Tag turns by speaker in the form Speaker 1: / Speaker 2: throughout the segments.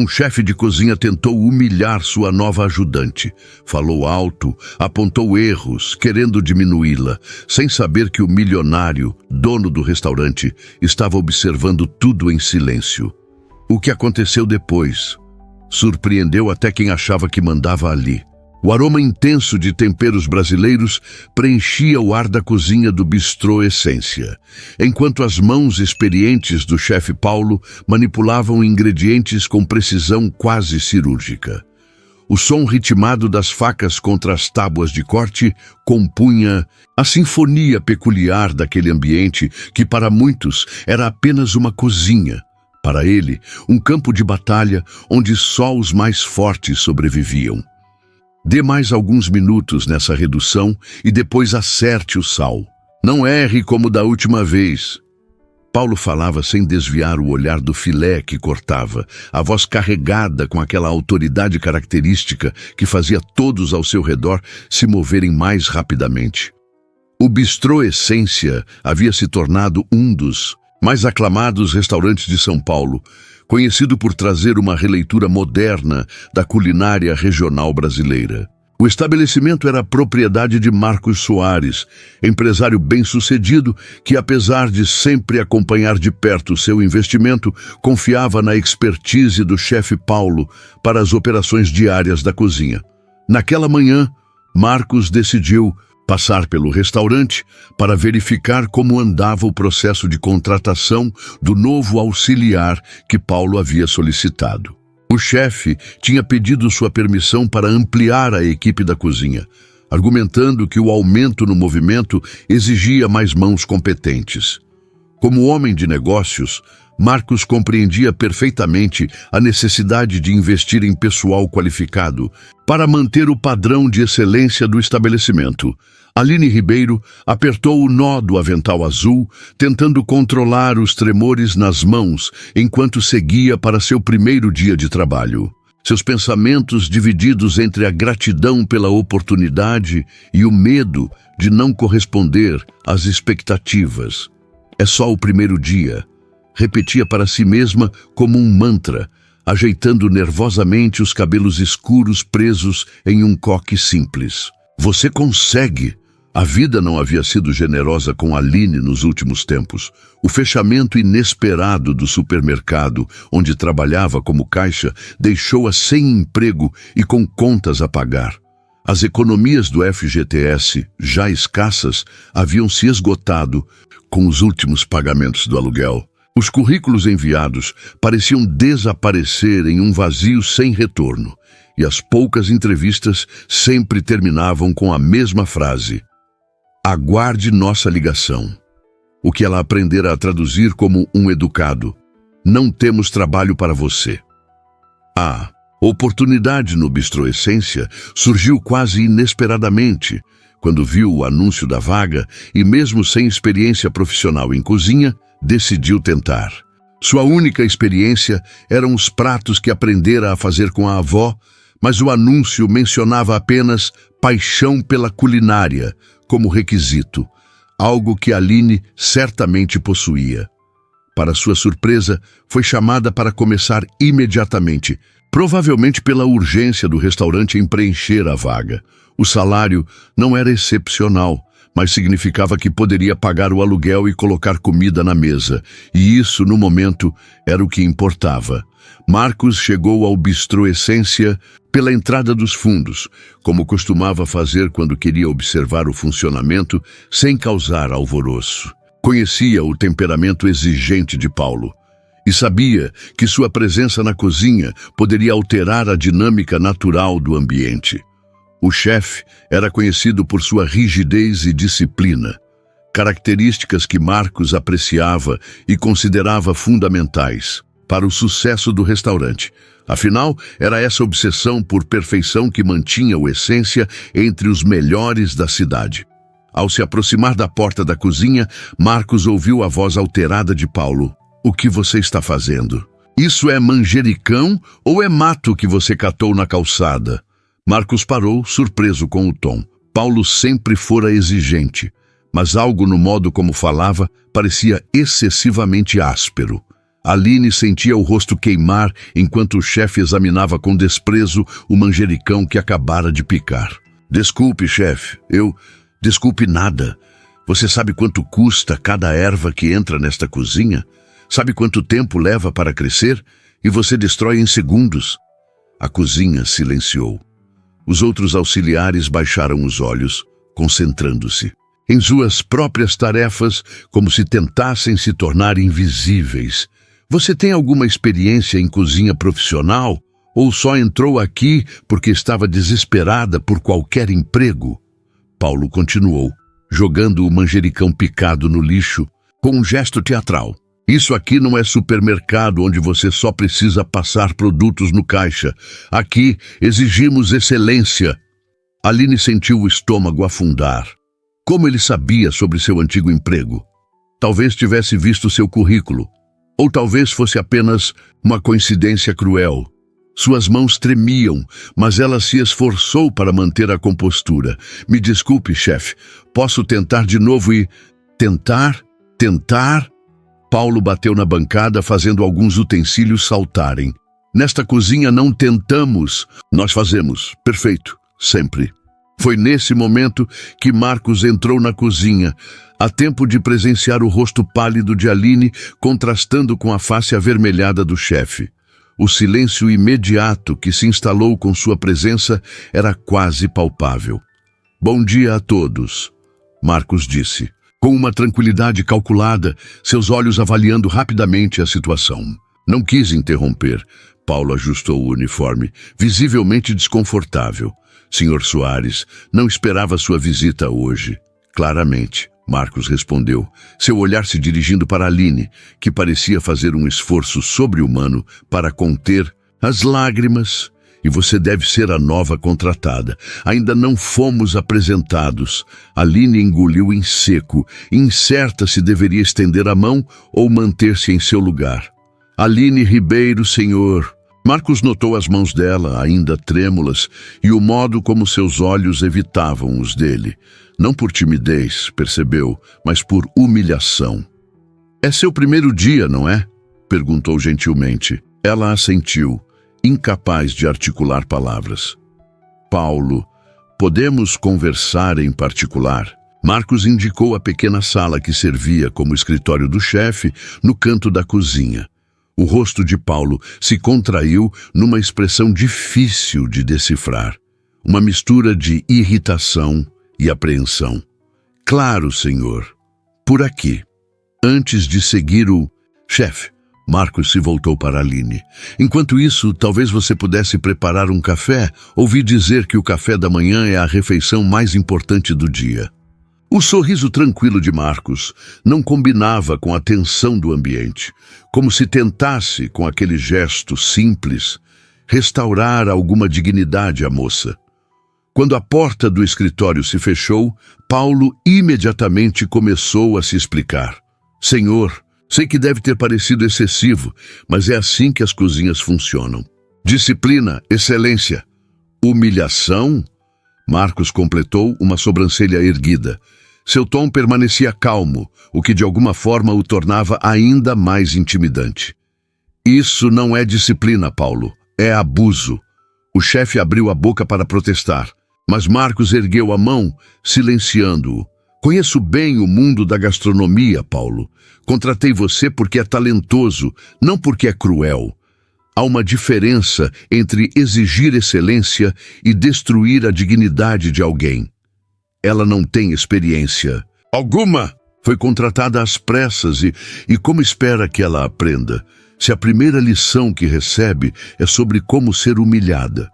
Speaker 1: Um chefe de cozinha tentou humilhar sua nova ajudante. Falou alto, apontou erros, querendo diminuí-la, sem saber que o milionário, dono do restaurante, estava observando tudo em silêncio. O que aconteceu depois surpreendeu até quem achava que mandava ali. O aroma intenso de temperos brasileiros preenchia o ar da cozinha do Bistrô Essência, enquanto as mãos experientes do chefe Paulo manipulavam ingredientes com precisão quase cirúrgica. O som ritmado das facas contra as tábuas de corte compunha a sinfonia peculiar daquele ambiente que para muitos era apenas uma cozinha. Para ele, um campo de batalha onde só os mais fortes sobreviviam. Dê mais alguns minutos nessa redução e depois acerte o sal. Não erre como da última vez. Paulo falava sem desviar o olhar do filé que cortava, a voz carregada com aquela autoridade característica que fazia todos ao seu redor se moverem mais rapidamente. O Bistrô Essência havia se tornado um dos mais aclamados restaurantes de São Paulo, conhecido por trazer uma releitura moderna da culinária regional brasileira. O estabelecimento era propriedade de Marcos Soares, empresário bem-sucedido que, apesar de sempre acompanhar de perto seu investimento, confiava na expertise do chefe Paulo para as operações diárias da cozinha. Naquela manhã, Marcos decidiu passar pelo restaurante para verificar como andava o processo de contratação do novo auxiliar que Paulo havia solicitado. O chefe tinha pedido sua permissão para ampliar a equipe da cozinha, argumentando que o aumento no movimento exigia mais mãos competentes. Como homem de negócios, Marcos compreendia perfeitamente a necessidade de investir em pessoal qualificado para manter o padrão de excelência do estabelecimento. Aline Ribeiro apertou o nó do avental azul, tentando controlar os tremores nas mãos enquanto seguia para seu primeiro dia de trabalho. Seus pensamentos divididos entre a gratidão pela oportunidade e o medo de não corresponder às expectativas. É só o primeiro dia, repetia para si mesma como um mantra, ajeitando nervosamente os cabelos escuros presos em um coque simples. Você consegue! A vida não havia sido generosa com Aline nos últimos tempos. O fechamento inesperado do supermercado, onde trabalhava como caixa, deixou-a sem emprego e com contas a pagar. As economias do FGTS, já escassas, haviam se esgotado com os últimos pagamentos do aluguel. Os currículos enviados pareciam desaparecer em um vazio sem retorno, e as poucas entrevistas sempre terminavam com a mesma frase: aguarde nossa ligação. O que ela aprendera a traduzir como um educado: não temos trabalho para você. A oportunidade no Bistrô Essência surgiu quase inesperadamente, quando viu o anúncio da vaga e, mesmo sem experiência profissional em cozinha, decidiu tentar. Sua única experiência eram os pratos que aprendera a fazer com a avó, mas o anúncio mencionava apenas paixão pela culinária como requisito, algo que Aline certamente possuía. Para sua surpresa, foi chamada para começar imediatamente, provavelmente pela urgência do restaurante em preencher a vaga. O salário não era excepcional, mas significava que poderia pagar o aluguel e colocar comida na mesa, e isso, no momento, era o que importava. Marcos chegou ao Bistrô Essência pela entrada dos fundos, como costumava fazer quando queria observar o funcionamento sem causar alvoroço. Conhecia o temperamento exigente de Paulo e sabia que sua presença na cozinha poderia alterar a dinâmica natural do ambiente. O chefe era conhecido por sua rigidez e disciplina, características que Marcos apreciava e considerava fundamentais para o sucesso do restaurante. Afinal, era essa obsessão por perfeição que mantinha o Essência entre os melhores da cidade. Ao se aproximar da porta da cozinha, Marcos ouviu a voz alterada de Paulo. O que você está fazendo? Isso é manjericão ou é mato que você catou na calçada? Marcos parou, surpreso com o tom. Paulo sempre fora exigente, mas algo no modo como falava parecia excessivamente áspero. Aline sentia o rosto queimar enquanto o chefe examinava com desprezo o manjericão que acabara de picar. Desculpe, chefe, Desculpe nada. Você sabe quanto custa cada erva que entra nesta cozinha? Sabe quanto tempo leva para crescer? E você destrói em segundos. A cozinha silenciou. Os outros auxiliares baixaram os olhos, concentrando-se em suas próprias tarefas, como se tentassem se tornar invisíveis. Você tem alguma experiência em cozinha profissional? Ou só entrou aqui porque estava desesperada por qualquer emprego? Paulo continuou, jogando o manjericão picado no lixo, com um gesto teatral. Isso aqui não é supermercado onde você só precisa passar produtos no caixa. Aqui exigimos excelência. Aline sentiu o estômago afundar. Como ele sabia sobre seu antigo emprego? Talvez tivesse visto seu currículo. Ou talvez fosse apenas uma coincidência cruel. Suas mãos tremiam, mas ela se esforçou para manter a compostura. Me desculpe, chefe. Posso tentar de novo e... Tentar? Paulo bateu na bancada, fazendo alguns utensílios saltarem. Nesta cozinha não tentamos, nós fazemos. Perfeito. Sempre. Foi nesse momento que Marcos entrou na cozinha, a tempo de presenciar o rosto pálido de Aline contrastando com a face avermelhada do chefe. O silêncio imediato que se instalou com sua presença era quase palpável. Bom dia a todos, Marcos disse, com uma tranquilidade calculada, seus olhos avaliando rapidamente a situação. Não quis interromper. Paulo ajustou o uniforme, visivelmente desconfortável. Senhor Soares, não esperava sua visita hoje. Claramente, Marcos respondeu, seu olhar se dirigindo para Aline, que parecia fazer um esforço sobre-humano para conter as lágrimas. E você deve ser a nova contratada. Ainda não fomos apresentados. Aline engoliu em seco, incerta se deveria estender a mão ou manter-se em seu lugar. Aline Ribeiro, senhor. Marcos notou as mãos dela, ainda trêmulas, e o modo como seus olhos evitavam os dele. Não por timidez, percebeu, mas por humilhação. É seu primeiro dia, não é? Perguntou gentilmente. Ela assentiu, incapaz de articular palavras. Paulo, podemos conversar em particular? Marcos indicou a pequena sala que servia como escritório do chefe no canto da cozinha. O rosto de Paulo se contraiu numa expressão difícil de decifrar. Uma mistura de irritação e apreensão. Claro, senhor. Por aqui. Antes de seguir o... Chefe, Marcos se voltou para Aline. Enquanto isso, talvez você pudesse preparar um café. Ouvi dizer que o café da manhã é a refeição mais importante do dia. O sorriso tranquilo de Marcos não combinava com a tensão do ambiente, como se tentasse, com aquele gesto simples, restaurar alguma dignidade à moça. Quando a porta do escritório se fechou, Paulo imediatamente começou a se explicar. Senhor, sei que deve ter parecido excessivo, mas é assim que as cozinhas funcionam. Disciplina, excelência. Humilhação? Marcos completou, uma sobrancelha erguida. Seu tom permanecia calmo, o que de alguma forma o tornava ainda mais intimidante. Isso não é disciplina, Paulo. É abuso. O chefe abriu a boca para protestar, mas Marcos ergueu a mão, silenciando-o. Conheço bem o mundo da gastronomia, Paulo. Contratei você porque é talentoso, não porque é cruel. Há uma diferença entre exigir excelência e destruir a dignidade de alguém. Ela não tem experiência alguma. Foi contratada às pressas e como espera que ela aprenda, se a primeira lição que recebe é sobre como ser humilhada?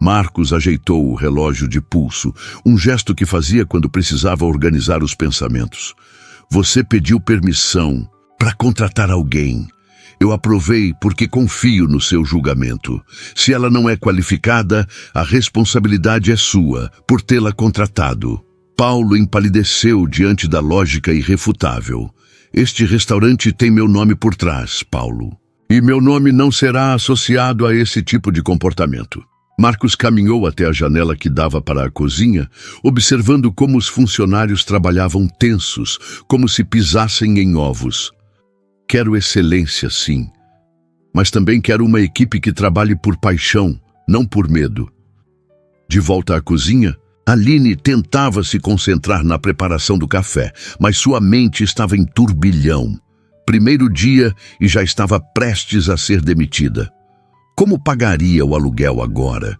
Speaker 1: Marcos ajeitou o relógio de pulso, um gesto que fazia quando precisava organizar os pensamentos. Você pediu permissão para contratar alguém. Eu aprovei porque confio no seu julgamento. Se ela não é qualificada, a responsabilidade é sua por tê-la contratado. Paulo empalideceu diante da lógica irrefutável. Este restaurante tem meu nome por trás, Paulo. E meu nome não será associado a esse tipo de comportamento. Marcos caminhou até a janela que dava para a cozinha, observando como os funcionários trabalhavam tensos, como se pisassem em ovos. Quero excelência, sim, mas também quero uma equipe que trabalhe por paixão, não por medo. De volta à cozinha, Aline tentava se concentrar na preparação do café, mas sua mente estava em turbilhão. Primeiro dia e já estava prestes a ser demitida. Como pagaria o aluguel agora?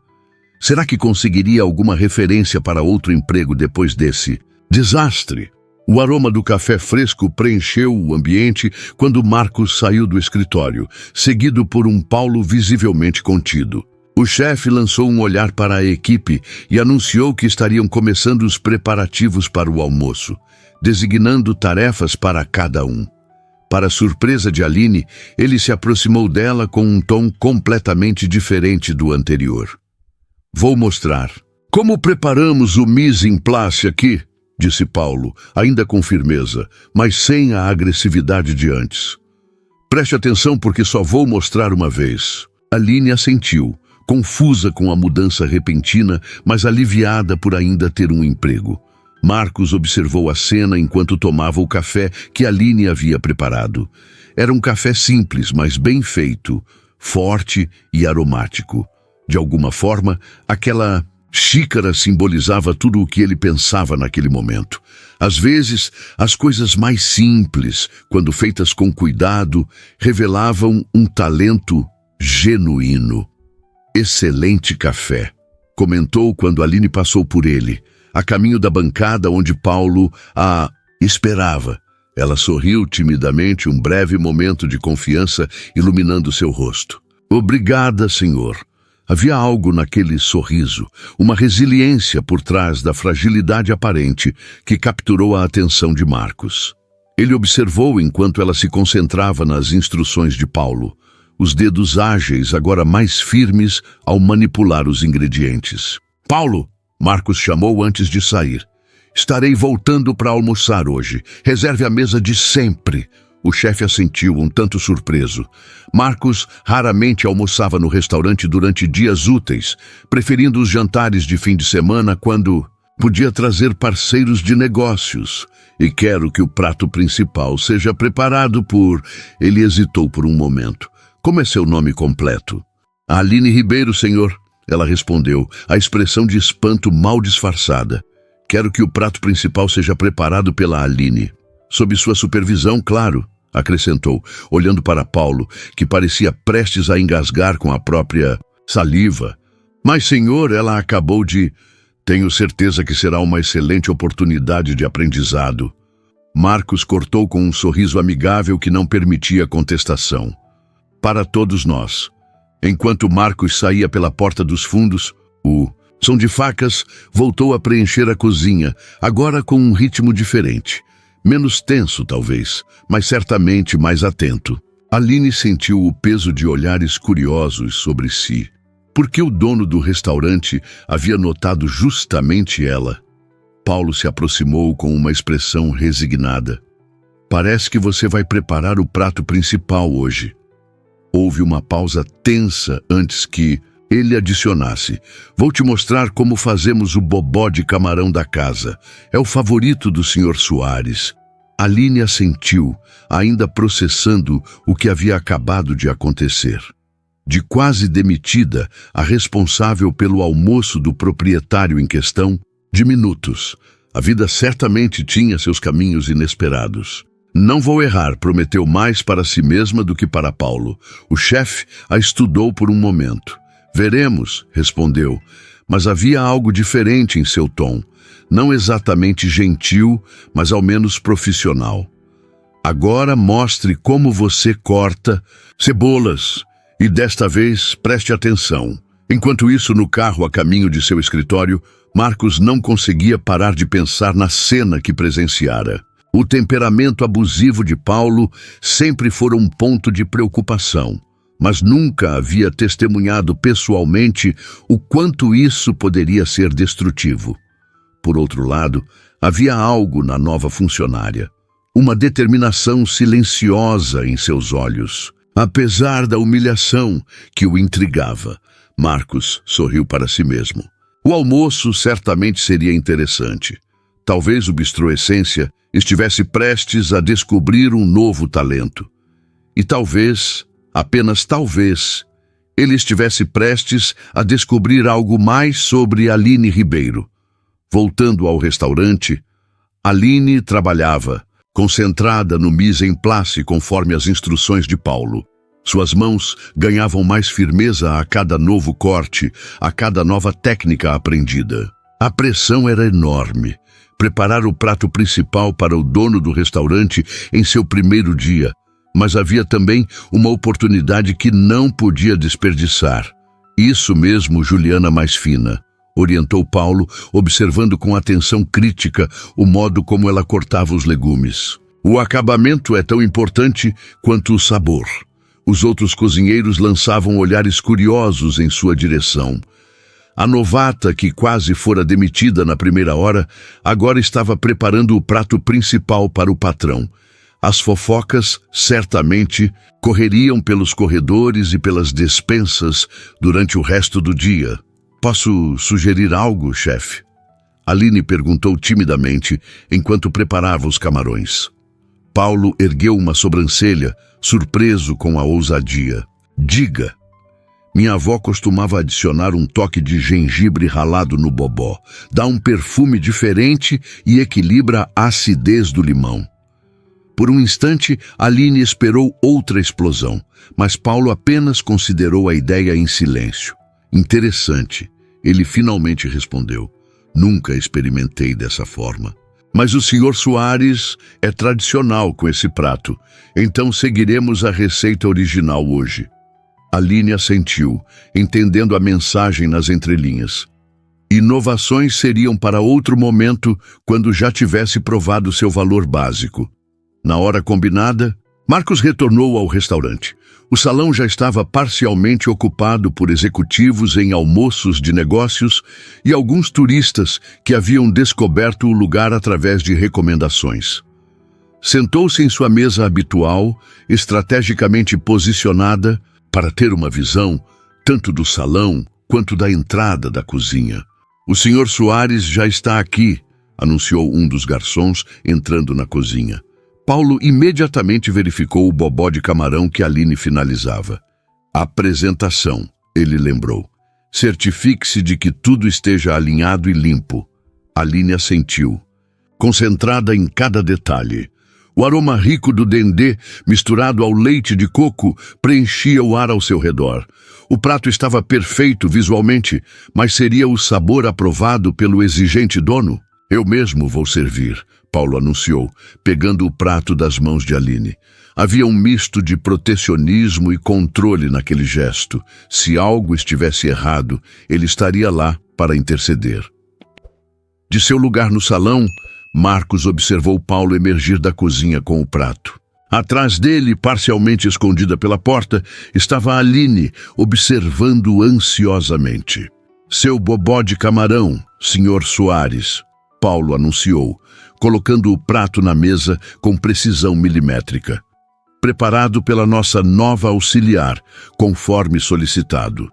Speaker 1: Será que conseguiria alguma referência para outro emprego depois desse desastre? O aroma do café fresco preencheu o ambiente quando Marcos saiu do escritório, seguido por um Paulo visivelmente contido. O chefe lançou um olhar para a equipe e anunciou que estariam começando os preparativos para o almoço, designando tarefas para cada um. Para surpresa de Aline, ele se aproximou dela com um tom completamente diferente do anterior. Vou mostrar. Como preparamos o mise en place aqui? Disse Paulo, ainda com firmeza, mas sem a agressividade de antes. Preste atenção porque só vou mostrar uma vez. Aline assentiu, confusa com a mudança repentina, mas aliviada por ainda ter um emprego. Marcos observou a cena enquanto tomava o café que Aline havia preparado. Era um café simples, mas bem feito, forte e aromático. De alguma forma, aquela xícara simbolizava tudo o que ele pensava naquele momento. Às vezes, as coisas mais simples, quando feitas com cuidado, revelavam um talento genuíno. Excelente café, comentou quando Aline passou por ele, a caminho da bancada onde Paulo a esperava. Ela sorriu timidamente, um breve momento de confiança iluminando seu rosto. Obrigada, senhor. Havia algo naquele sorriso, uma resiliência por trás da fragilidade aparente que capturou a atenção de Marcos. Ele observou enquanto ela se concentrava nas instruções de Paulo, os dedos ágeis agora mais firmes ao manipular os ingredientes. Paulo, Marcos chamou antes de sair. Estarei voltando para almoçar hoje. Reserve a mesa de sempre. O chefe assentiu, um tanto surpreso. Marcos raramente almoçava no restaurante durante dias úteis, preferindo os jantares de fim de semana quando podia trazer parceiros de negócios. E quero que o prato principal seja preparado por... Ele hesitou por um momento. Como é seu nome completo? Aline Ribeiro, senhor. Ela respondeu, a expressão de espanto mal disfarçada. Quero que o prato principal seja preparado pela Aline. Sob sua supervisão, claro, acrescentou, olhando para Paulo, que parecia prestes a engasgar com a própria saliva. Mas, senhor, ela acabou de... Tenho certeza que será uma excelente oportunidade de aprendizado. Marcos cortou com um sorriso amigável que não permitia contestação. Para todos nós. Enquanto Marcos saía pela porta dos fundos, o som de facas voltou a preencher a cozinha, agora com um ritmo diferente. Menos tenso, talvez, mas certamente mais atento. Aline sentiu o peso de olhares curiosos sobre si. Por que o dono do restaurante havia notado justamente ela? Paulo se aproximou com uma expressão resignada. Parece que você vai preparar o prato principal hoje. Houve uma pausa tensa antes que ele adicionasse. Vou te mostrar como fazemos o bobó de camarão da casa. É o favorito do Sr. Soares. Aline assentiu, ainda processando o que havia acabado de acontecer. De quase demitida, a responsável pelo almoço do proprietário em questão, de minutos. A vida certamente tinha seus caminhos inesperados. Não vou errar, prometeu mais para si mesma do que para Paulo. O chefe a estudou por um momento. Veremos, respondeu, mas havia algo diferente em seu tom. Não exatamente gentil, mas ao menos profissional. Agora mostre como você corta cebolas e desta vez preste atenção. Enquanto isso, no carro a caminho de seu escritório, Marcos não conseguia parar de pensar na cena que presenciara. O temperamento abusivo de Paulo sempre fora um ponto de preocupação, mas nunca havia testemunhado pessoalmente o quanto isso poderia ser destrutivo. Por outro lado, havia algo na nova funcionária, uma determinação silenciosa em seus olhos. Apesar da humilhação que o intrigava, Marcos sorriu para si mesmo. O almoço certamente seria interessante. Talvez o Bistrô Essência estivesse prestes a descobrir um novo talento. E talvez, apenas talvez, ele estivesse prestes a descobrir algo mais sobre Aline Ribeiro. Voltando ao restaurante, Aline trabalhava, concentrada no mise en place conforme as instruções de Paulo. Suas mãos ganhavam mais firmeza a cada novo corte, a cada nova técnica aprendida. A pressão era enorme. Preparar o prato principal para o dono do restaurante em seu primeiro dia, mas havia também uma oportunidade que não podia desperdiçar. Isso mesmo, Juliana mais fina, orientou Paulo, observando com atenção crítica o modo como ela cortava os legumes. O acabamento é tão importante quanto o sabor. Os outros cozinheiros lançavam olhares curiosos em sua direção. A novata, que quase fora demitida na primeira hora, agora estava preparando o prato principal para o patrão. As fofocas, certamente, correriam pelos corredores e pelas despensas durante o resto do dia. Posso sugerir algo, chefe? Aline perguntou timidamente, enquanto preparava os camarões. Paulo ergueu uma sobrancelha, surpreso com a ousadia. Diga. Minha avó costumava adicionar um toque de gengibre ralado no bobó. Dá um perfume diferente e equilibra a acidez do limão. Por um instante, Aline esperou outra explosão, mas Paulo apenas considerou a ideia em silêncio. Interessante, ele finalmente respondeu. Nunca experimentei dessa forma. Mas o Sr. Soares é tradicional com esse prato, então seguiremos a receita original hoje. Aline assentiu, entendendo a mensagem nas entrelinhas. Inovações seriam para outro momento, quando já tivesse provado seu valor básico. Na hora combinada, Marcos retornou ao restaurante. O salão já estava parcialmente ocupado por executivos em almoços de negócios e alguns turistas que haviam descoberto o lugar através de recomendações. Sentou-se em sua mesa habitual, estrategicamente posicionada, para ter uma visão tanto do salão quanto da entrada da cozinha. O Sr. Soares já está aqui, anunciou um dos garçons, entrando na cozinha. Paulo imediatamente verificou o bobó de camarão que Aline finalizava. Apresentação, ele lembrou. Certifique-se de que tudo esteja alinhado e limpo. Aline assentiu, concentrada em cada detalhe. O aroma rico do dendê, misturado ao leite de coco, preenchia o ar ao seu redor. O prato estava perfeito visualmente, mas seria o sabor aprovado pelo exigente dono? Eu mesmo vou servir, Paulo anunciou, pegando o prato das mãos de Aline. Havia um misto de protecionismo e controle naquele gesto. Se algo estivesse errado, ele estaria lá para interceder. De seu lugar no salão, Marcos observou Paulo emergir da cozinha com o prato. Atrás dele, parcialmente escondida pela porta, estava Aline, observando ansiosamente. Seu bobó de camarão, Sr. Soares, Paulo anunciou, colocando o prato na mesa com precisão milimétrica. Preparado pela nossa nova auxiliar, conforme solicitado.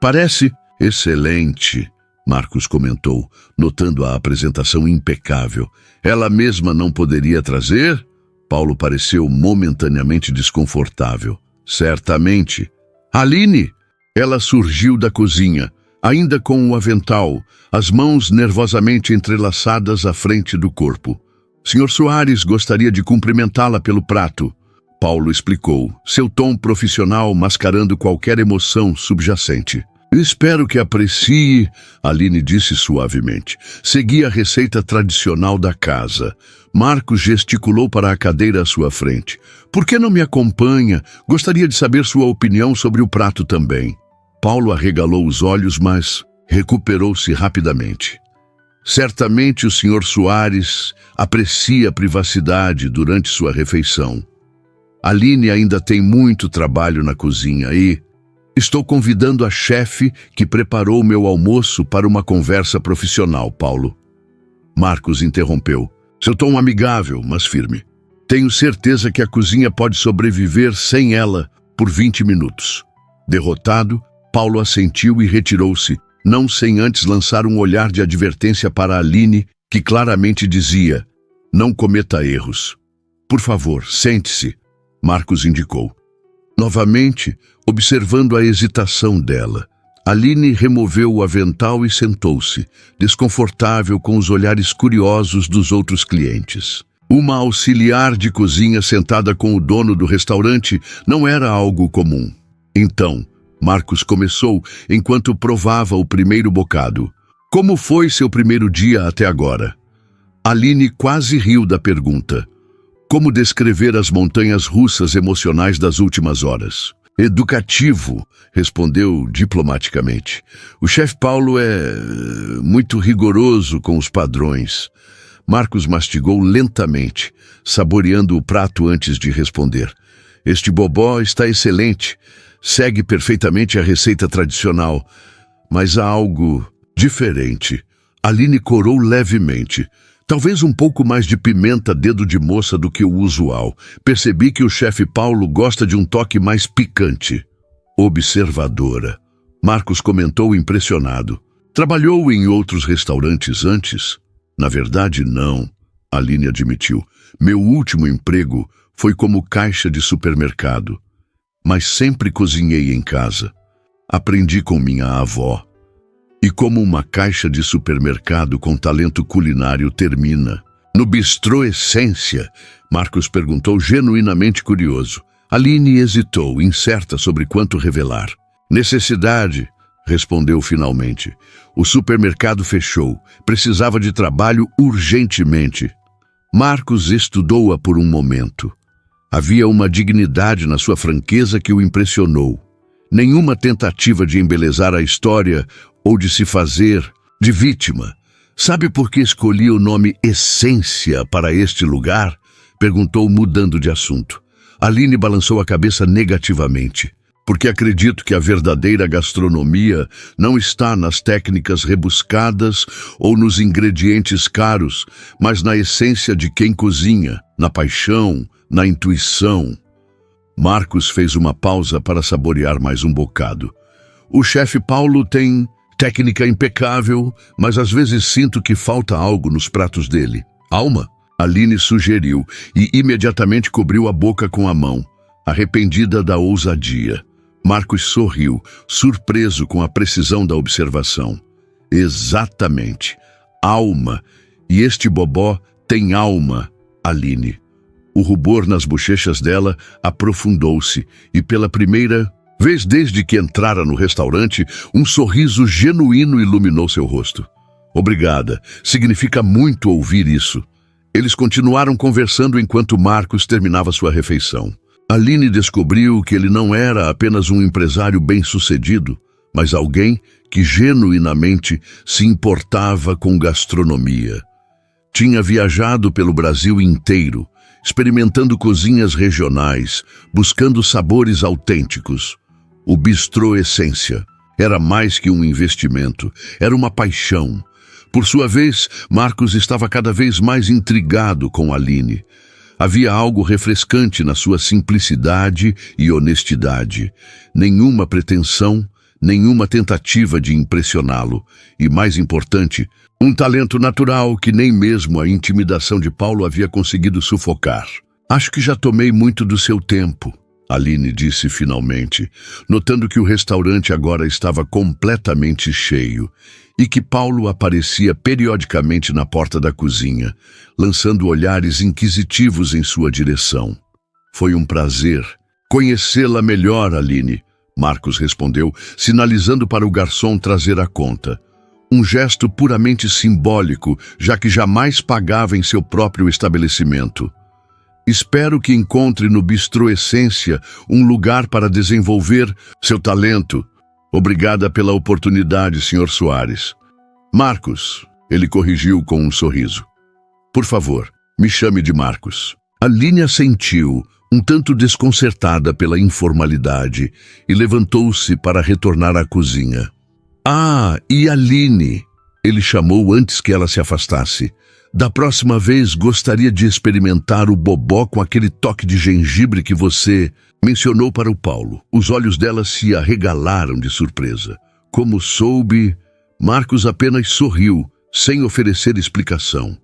Speaker 1: Parece excelente, Marcos comentou, notando a apresentação impecável. Ela mesma não poderia trazer? Paulo pareceu momentaneamente desconfortável. Certamente. Aline! Ela surgiu da cozinha, ainda com o avental, as mãos nervosamente entrelaçadas à frente do corpo. Sr. Soares gostaria de cumprimentá-la pelo prato. Paulo explicou, seu tom profissional mascarando qualquer emoção subjacente. Espero que aprecie, Aline disse suavemente. Segui a receita tradicional da casa. Marcos gesticulou para a cadeira à sua frente. Por que não me acompanha? Gostaria de saber sua opinião sobre o prato também. Paulo arregalou os olhos, mas recuperou-se rapidamente. Certamente o Sr. Soares aprecia a privacidade durante sua refeição. Aline ainda tem muito trabalho na cozinha e... Estou convidando a chefe que preparou meu almoço para uma conversa profissional, Paulo. Marcos interrompeu. Seu tom amigável, mas firme. Tenho certeza que a cozinha pode sobreviver sem ela por 20 minutos. Derrotado, Paulo assentiu e retirou-se, não sem antes lançar um olhar de advertência para Aline, que claramente dizia, não cometa erros. Por favor, sente-se, Marcos indicou. novamente, observando a hesitação dela. Aline removeu o avental e sentou-se, desconfortável com os olhares curiosos dos outros clientes. Uma auxiliar de cozinha sentada com o dono do restaurante não era algo comum. Então, Marcos começou enquanto provava o primeiro bocado. Como foi seu primeiro dia até agora? Aline quase riu da pergunta. Como descrever as montanhas russas emocionais das últimas horas? Educativo, respondeu diplomaticamente. O chefe Paulo é muito rigoroso com os padrões. Marcos mastigou lentamente, saboreando o prato antes de responder. Este bobó está excelente. Segue perfeitamente a receita tradicional, mas há algo diferente. Aline corou levemente. Talvez um pouco mais de pimenta dedo de moça do que o usual. Percebi que o chefe Paulo gosta de um toque mais picante. Observadora. Marcos comentou impressionado. Trabalhou em outros restaurantes antes? Na verdade, não. Aline admitiu. Meu último emprego foi como caixa de supermercado. Mas sempre cozinhei em casa. Aprendi com minha avó. E como uma caixa de supermercado com talento culinário termina? No bistrô Essência? Marcos perguntou, genuinamente curioso. Aline hesitou, incerta sobre quanto revelar. Necessidade, respondeu finalmente. O supermercado fechou. Precisava de trabalho urgentemente. Marcos estudou-a por um momento. Havia uma dignidade na sua franqueza que o impressionou. Nenhuma tentativa de embelezar a história ou de se fazer de vítima. Sabe por que escolhi o nome Essência para este lugar? Perguntou, mudando de assunto. Aline balançou a cabeça negativamente. Porque acredito que a verdadeira gastronomia não está nas técnicas rebuscadas ou nos ingredientes caros, mas na essência de quem cozinha, na paixão, na intuição. Marcos fez uma pausa para saborear mais um bocado. O chefe Paulo tem técnica impecável, mas às vezes sinto que falta algo nos pratos dele. Alma? Aline sugeriu e imediatamente cobriu a boca com a mão, arrependida da ousadia. Marcos sorriu, surpreso com a precisão da observação. Exatamente. Alma. E este bobó tem alma, Aline. O rubor nas bochechas dela aprofundou-se e pela primeira vez desde que entrara no restaurante, um sorriso genuíno iluminou seu rosto. Obrigada. Significa muito ouvir isso. Eles continuaram conversando enquanto Marcos terminava sua refeição. Aline descobriu que ele não era apenas um empresário bem-sucedido, mas alguém que genuinamente se importava com gastronomia. Tinha viajado pelo Brasil inteiro, experimentando cozinhas regionais, buscando sabores autênticos. O bistrô Essência era mais que um investimento, era uma paixão. Por sua vez, Marcos estava cada vez mais intrigado com Aline. Havia algo refrescante na sua simplicidade e honestidade. Nenhuma pretensão, nenhuma tentativa de impressioná-lo. E, mais importante, um talento natural que nem mesmo a intimidação de Paulo havia conseguido sufocar. Acho que já tomei muito do seu tempo, Aline disse finalmente, notando que o restaurante agora estava completamente cheio e que Paulo aparecia periodicamente na porta da cozinha, lançando olhares inquisitivos em sua direção. Foi um prazer conhecê-la melhor, Aline, Marcos respondeu, sinalizando para o garçom trazer a conta. Um gesto puramente simbólico, já que jamais pagava em seu próprio estabelecimento. Espero que encontre no Bistrô Essência um lugar para desenvolver seu talento. Obrigada pela oportunidade, Sr. Soares. Marcos, ele corrigiu com um sorriso. Por favor, me chame de Marcos. Aline assentiu, um tanto desconcertada pela informalidade, e levantou-se para retornar à cozinha. Ah, e Aline, ele chamou antes que ela se afastasse. Da próxima vez gostaria de experimentar o bobó com aquele toque de gengibre que você mencionou para o Paulo. Os olhos dela se arregalaram de surpresa. Como soube, Marcos apenas sorriu, sem oferecer explicação.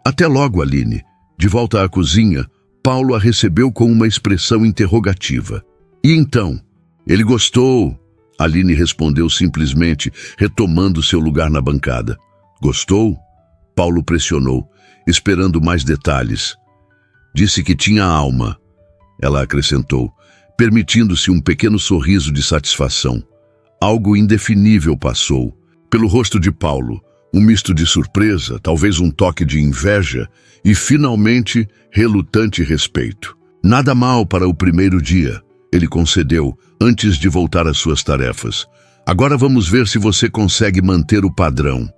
Speaker 1: Até logo, Aline. De volta à cozinha, Paulo a recebeu com uma expressão interrogativa. E então? Ele gostou. Aline respondeu simplesmente, retomando seu lugar na bancada. Gostou? Paulo pressionou, esperando mais detalhes. Disse que tinha alma. Ela acrescentou, permitindo-se um pequeno sorriso de satisfação. Algo indefinível passou pelo rosto de Paulo, um misto de surpresa, talvez um toque de inveja e, finalmente, relutante respeito. Nada mal para o primeiro dia, ele concedeu, antes de voltar às suas tarefas. Agora vamos ver se você consegue manter o padrão.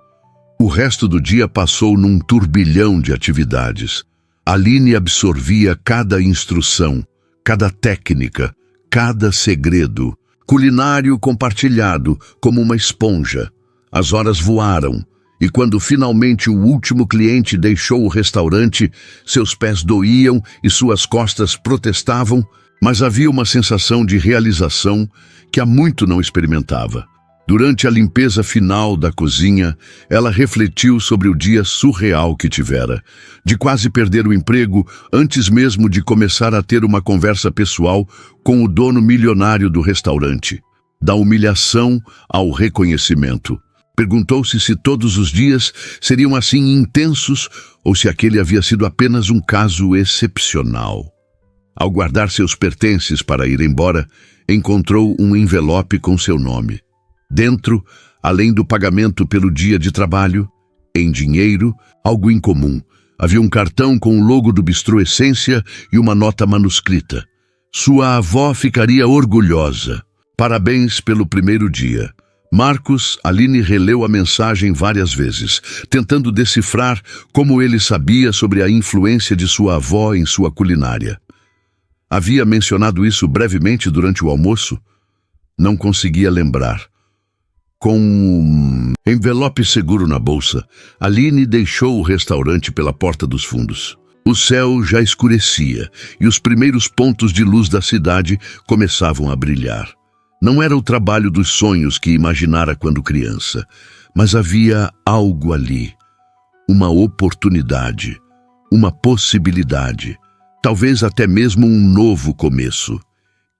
Speaker 1: O resto do dia passou num turbilhão de atividades. Aline absorvia cada instrução, cada técnica, cada segredo, culinário compartilhado como uma esponja. As horas voaram, e quando finalmente o último cliente deixou o restaurante, seus pés doíam e suas costas protestavam, mas havia uma sensação de realização que há muito não experimentava. Durante a limpeza final da cozinha, ela refletiu sobre o dia surreal que tivera, de quase perder o emprego antes mesmo de começar a ter uma conversa pessoal com o dono milionário do restaurante. Da humilhação ao reconhecimento. Perguntou-se se todos os dias seriam assim intensos ou se aquele havia sido apenas um caso excepcional. Ao guardar seus pertences para ir embora, encontrou um envelope com seu nome. Dentro, além do pagamento pelo dia de trabalho, em dinheiro, algo incomum. Havia um cartão com o logo do Bistrô Essência e uma nota manuscrita. Sua avó ficaria orgulhosa. Parabéns pelo primeiro dia. Marcos, Aline releu a mensagem várias vezes, tentando decifrar como ele sabia sobre a influência de sua avó em sua culinária. Havia mencionado isso brevemente durante o almoço? Não conseguia lembrar. Com um envelope seguro na bolsa, Aline deixou o restaurante pela porta dos fundos. O céu já escurecia e os primeiros pontos de luz da cidade começavam a brilhar. Não era o trabalho dos sonhos que imaginara quando criança, mas havia algo ali. Uma oportunidade, uma possibilidade, talvez até mesmo um novo começo.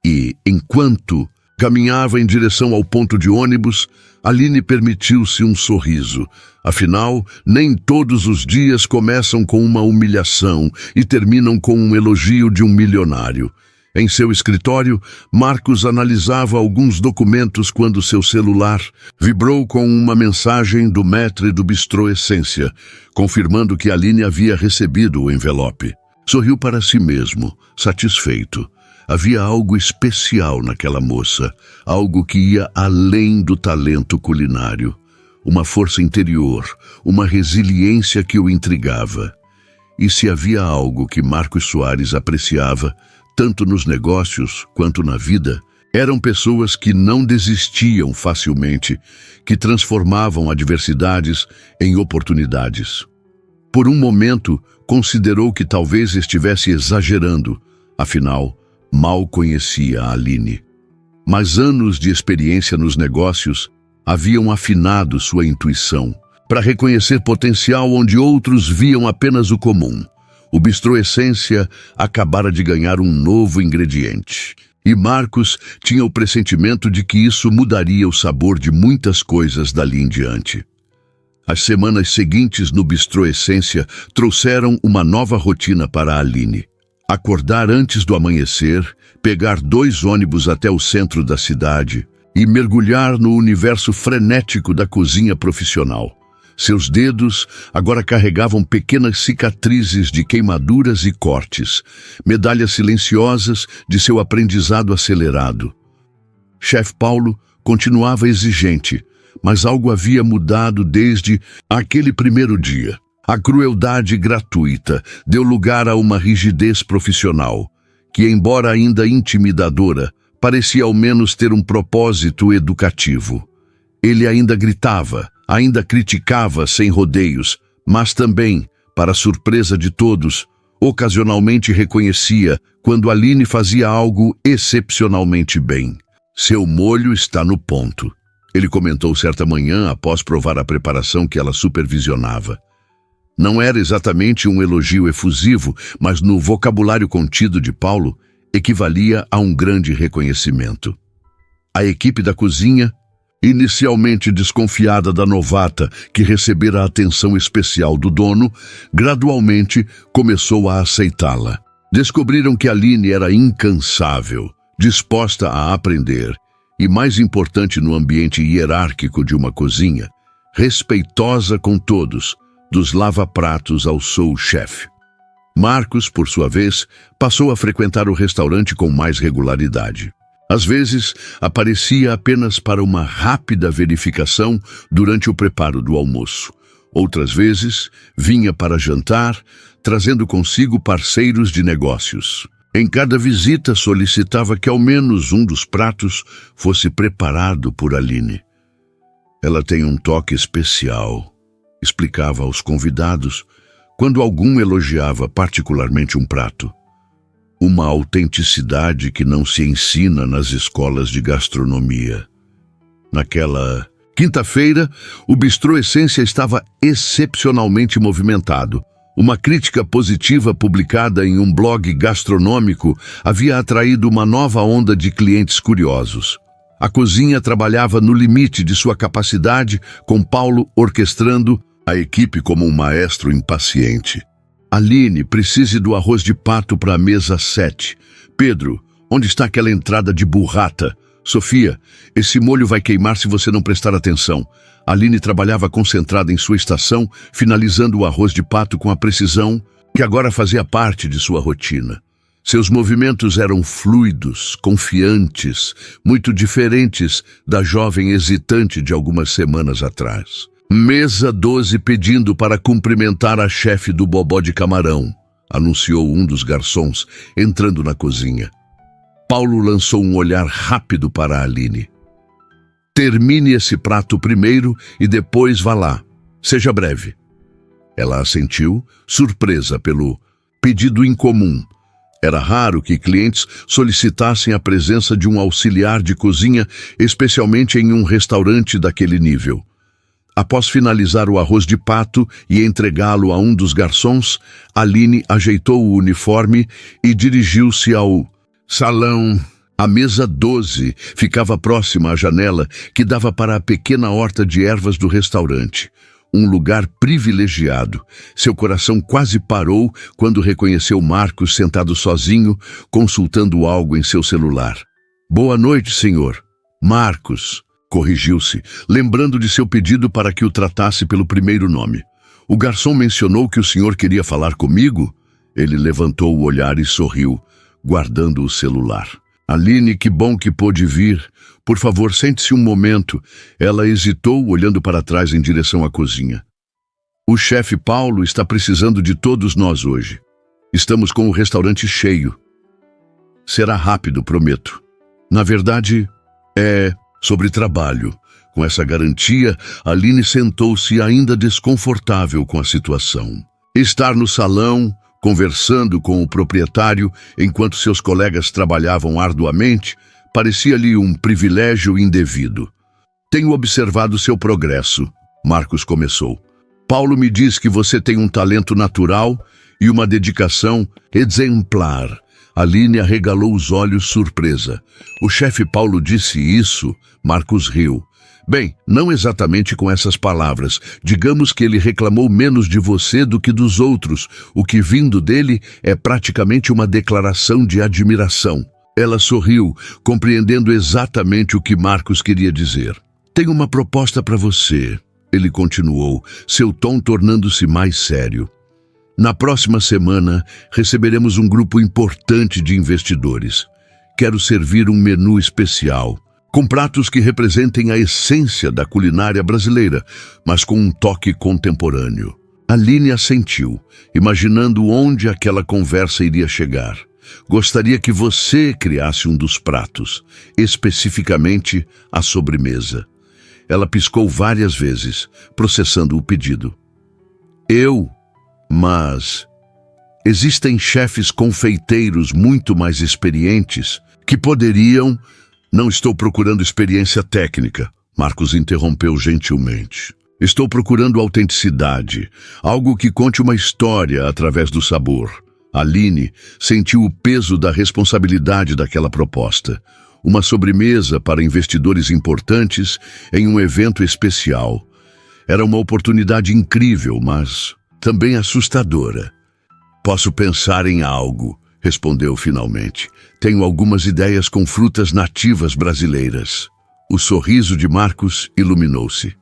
Speaker 1: E, enquanto caminhava em direção ao ponto de ônibus, Aline permitiu-se um sorriso. Afinal, nem todos os dias começam com uma humilhação e terminam com um elogio de um milionário. Em seu escritório, Marcos analisava alguns documentos quando seu celular vibrou com uma mensagem do maître do Bistrô Essência, confirmando que Aline havia recebido o envelope. Sorriu para si mesmo, satisfeito. Havia algo especial naquela moça, algo que ia além do talento culinário. Uma força interior, uma resiliência que o intrigava. E se havia algo que Marcos Soares apreciava, tanto nos negócios quanto na vida, eram pessoas que não desistiam facilmente, que transformavam adversidades em oportunidades. Por um momento, considerou que talvez estivesse exagerando, afinal, mal conhecia a Aline. Mas anos de experiência nos negócios haviam afinado sua intuição, para reconhecer potencial onde outros viam apenas o comum. O Bistrô Essência acabara de ganhar um novo ingrediente. E Marcos tinha o pressentimento de que isso mudaria o sabor de muitas coisas dali em diante. As semanas seguintes no Bistrô Essência trouxeram uma nova rotina para a Aline. Acordar antes do amanhecer, pegar 2 ônibus até o centro da cidade e mergulhar no universo frenético da cozinha profissional. Seus dedos agora carregavam pequenas cicatrizes de queimaduras e cortes, medalhas silenciosas de seu aprendizado acelerado. Chefe Paulo continuava exigente, mas algo havia mudado desde aquele primeiro dia. A crueldade gratuita deu lugar a uma rigidez profissional, que, embora ainda intimidadora, parecia ao menos ter um propósito educativo. Ele ainda gritava, ainda criticava sem rodeios, mas também, para surpresa de todos, ocasionalmente reconhecia quando Aline fazia algo excepcionalmente bem. Seu molho está no ponto, ele comentou certa manhã após provar a preparação que ela supervisionava. Não era exatamente um elogio efusivo, mas no vocabulário contido de Paulo, equivalia a um grande reconhecimento. A equipe da cozinha, inicialmente desconfiada da novata que recebera a atenção especial do dono, gradualmente começou a aceitá-la. Descobriram que Aline era incansável, disposta a aprender e, mais importante no ambiente hierárquico de uma cozinha, respeitosa com todos, dos lava-pratos ao sous-chefe. Marcos, por sua vez, passou a frequentar o restaurante com mais regularidade. Às vezes, aparecia apenas para uma rápida verificação durante o preparo do almoço. Outras vezes, vinha para jantar, trazendo consigo parceiros de negócios. Em cada visita, solicitava que ao menos um dos pratos fosse preparado por Aline. Ela tem um toque especial, explicava aos convidados, quando algum elogiava particularmente um prato. Uma autenticidade que não se ensina nas escolas de gastronomia. Naquela quinta-feira, o Bistrô Essência estava excepcionalmente movimentado. Uma crítica positiva publicada em um blog gastronômico havia atraído uma nova onda de clientes curiosos. A cozinha trabalhava no limite de sua capacidade, com Paulo orquestrando a equipe como um maestro impaciente. Aline, precise do arroz de pato para a mesa 7. Pedro, onde está aquela entrada de burrata? Sofia, esse molho vai queimar se você não prestar atenção. Aline trabalhava concentrada em sua estação, finalizando o arroz de pato com a precisão que agora fazia parte de sua rotina. Seus movimentos eram fluidos, confiantes, muito diferentes da jovem hesitante de algumas semanas atrás. Mesa 12 pedindo para cumprimentar a chefe do bobó de camarão, anunciou um dos garçons, entrando na cozinha. Paulo lançou um olhar rápido para Aline. Termine esse prato primeiro e depois vá lá. Seja breve. Ela assentiu, surpresa pelo pedido incomum. Era raro que clientes solicitassem a presença de um auxiliar de cozinha, especialmente em um restaurante daquele nível. Após finalizar o arroz de pato e entregá-lo a um dos garçons, Aline ajeitou o uniforme e dirigiu-se ao salão. A mesa 12 ficava próxima à janela que dava para a pequena horta de ervas do restaurante. Um lugar privilegiado. Seu coração quase parou quando reconheceu Marcos sentado sozinho, consultando algo em seu celular. Boa noite, senhor. Marcos, corrigiu-se, lembrando de seu pedido para que o tratasse pelo primeiro nome. O garçom mencionou que o senhor queria falar comigo? Ele levantou o olhar e sorriu, guardando o celular. Aline, que bom que pôde vir. Por favor, sente-se um momento. Ela hesitou, olhando para trás em direção à cozinha. O chefe Paulo está precisando de todos nós hoje. Estamos com o restaurante cheio. Será rápido, prometo. Na verdade, é sobre trabalho. Com essa garantia, Aline sentou-se ainda desconfortável com a situação. Estar no salão, conversando com o proprietário enquanto seus colegas trabalhavam arduamente, parecia-lhe um privilégio indevido. Tenho observado seu progresso, Marcos começou. Paulo me diz que você tem um talento natural e uma dedicação exemplar. Aline arregalou os olhos surpresa. O chefe Paulo disse isso? Marcos riu. Bem, não exatamente com essas palavras. Digamos que ele reclamou menos de você do que dos outros, o que vindo dele é praticamente uma declaração de admiração. Ela sorriu, compreendendo exatamente o que Marcos queria dizer. Tenho uma proposta para você, ele continuou, seu tom tornando-se mais sério. Na próxima semana, receberemos um grupo importante de investidores. Quero servir um menu especial, com pratos que representem a essência da culinária brasileira, mas com um toque contemporâneo. Aline assentiu, imaginando onde aquela conversa iria chegar. Gostaria que você criasse um dos pratos, especificamente a sobremesa. Ela piscou várias vezes, processando o pedido. Mas existem chefes confeiteiros muito mais experientes que poderiam... Não estou procurando experiência técnica, Marcos interrompeu gentilmente. Estou procurando autenticidade, algo que conte uma história através do sabor. Aline sentiu o peso da responsabilidade daquela proposta. Uma sobremesa para investidores importantes em um evento especial. Era uma oportunidade incrível, mas também assustadora. "Posso pensar em algo", respondeu finalmente. "Tenho algumas ideias com frutas nativas brasileiras." O sorriso de Marcos iluminou-se.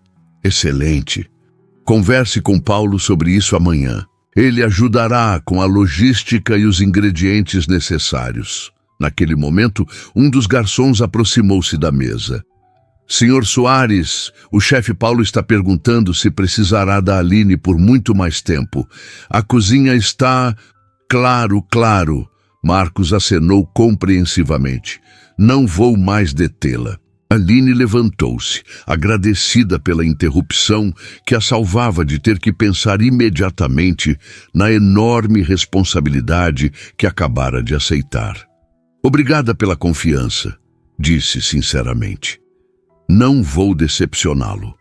Speaker 1: "Excelente. Converse com Paulo sobre isso amanhã. Ele ajudará com a logística e os ingredientes necessários." Naquele momento, um dos garçons aproximou-se da mesa. "Senhor Soares, o chefe Paulo está perguntando se precisará da Aline por muito mais tempo. A cozinha está..." Claro. Marcos acenou compreensivamente. "Não vou mais detê-la." Aline levantou-se, agradecida pela interrupção que a salvava de ter que pensar imediatamente na enorme responsabilidade que acabara de aceitar. "Obrigada pela confiança", disse sinceramente. "Não vou decepcioná-lo."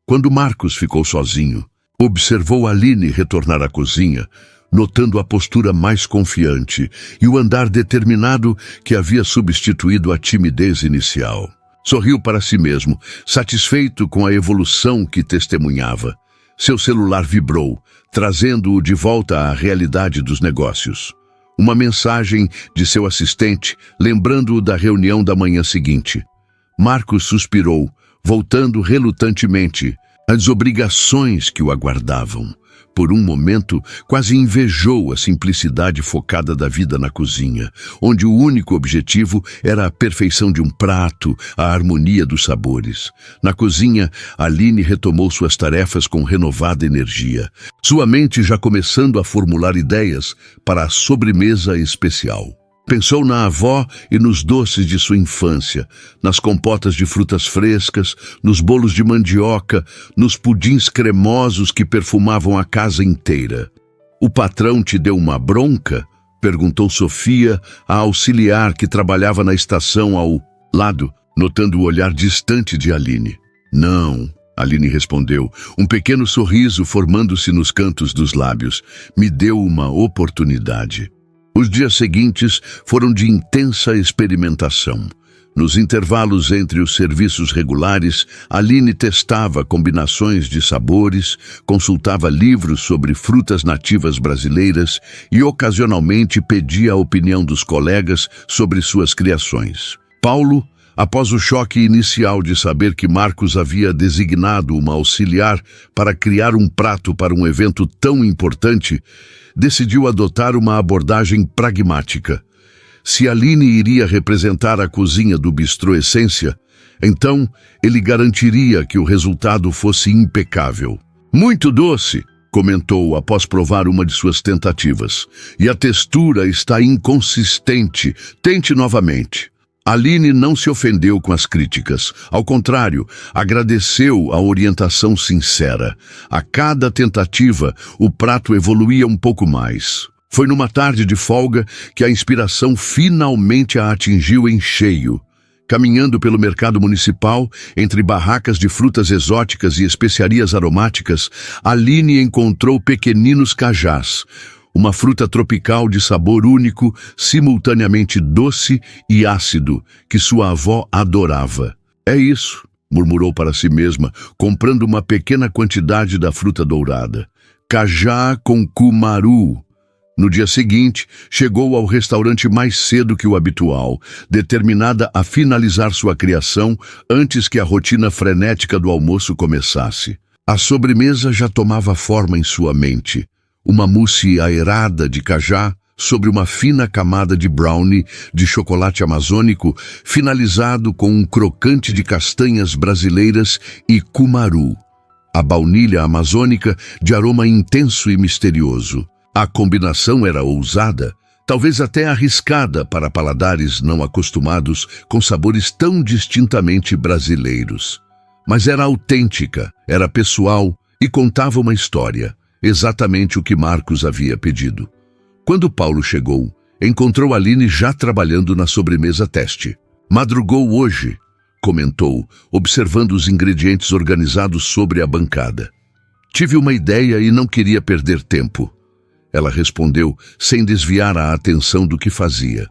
Speaker 1: Quando Marcos ficou sozinho, observou Aline retornar à cozinha, notando a postura mais confiante e o andar determinado que havia substituído a timidez inicial. Sorriu para si mesmo, satisfeito com a evolução que testemunhava. Seu celular vibrou, trazendo-o de volta à realidade dos negócios. Uma mensagem de seu assistente, lembrando-o da reunião da manhã seguinte. Marcos suspirou, voltando relutantemente às obrigações que o aguardavam. Por um momento, quase invejou a simplicidade focada da vida na cozinha, onde o único objetivo era a perfeição de um prato, a harmonia dos sabores. Na cozinha, Aline retomou suas tarefas com renovada energia, sua mente já começando a formular ideias para a sobremesa especial. Pensou na avó e nos doces de sua infância, nas compotas de frutas frescas, nos bolos de mandioca, nos pudins cremosos que perfumavam a casa inteira. "O patrão te deu uma bronca?" perguntou Sofia, a auxiliar que trabalhava na estação ao lado, notando o olhar distante de Aline. "Não", Aline respondeu, um pequeno sorriso formando-se nos cantos dos lábios. "Me deu uma oportunidade." Os dias seguintes foram de intensa experimentação. Nos intervalos entre os serviços regulares, Aline testava combinações de sabores, consultava livros sobre frutas nativas brasileiras e ocasionalmente pedia a opinião dos colegas sobre suas criações. Paulo, após o choque inicial de saber que Marcos havia designado uma auxiliar para criar um prato para um evento tão importante, decidiu adotar uma abordagem pragmática. Se Aline iria representar a cozinha do Bistrô Essência, então ele garantiria que o resultado fosse impecável. "Muito doce", comentou após provar uma de suas tentativas. "E a textura está inconsistente. Tente novamente." Aline não se ofendeu com as críticas. Ao contrário, agradeceu a orientação sincera. A cada tentativa, o prato evoluía um pouco mais. Foi numa tarde de folga que a inspiração finalmente a atingiu em cheio. Caminhando pelo mercado municipal, entre barracas de frutas exóticas e especiarias aromáticas, Aline encontrou pequeninos cajás, uma fruta tropical de sabor único, simultaneamente doce e ácido, que sua avó adorava. "É isso", murmurou para si mesma, comprando uma pequena quantidade da fruta dourada. "Cajá com cumaru." No dia seguinte, chegou ao restaurante mais cedo que o habitual, determinada a finalizar sua criação antes que a rotina frenética do almoço começasse. A sobremesa já tomava forma em sua mente. Uma mousse aerada de cajá sobre uma fina camada de brownie de chocolate amazônico, finalizado com um crocante de castanhas brasileiras e cumaru. A baunilha amazônica de aroma intenso e misterioso. A combinação era ousada, talvez até arriscada para paladares não acostumados com sabores tão distintamente brasileiros. Mas era autêntica, era pessoal e contava uma história. Exatamente o que Marcos havia pedido. Quando Paulo chegou, encontrou Aline já trabalhando na sobremesa teste. "Madrugou hoje", comentou, observando os ingredientes organizados sobre a bancada. "Tive uma ideia e não queria perder tempo." ela respondeu, sem desviar a atenção do que fazia.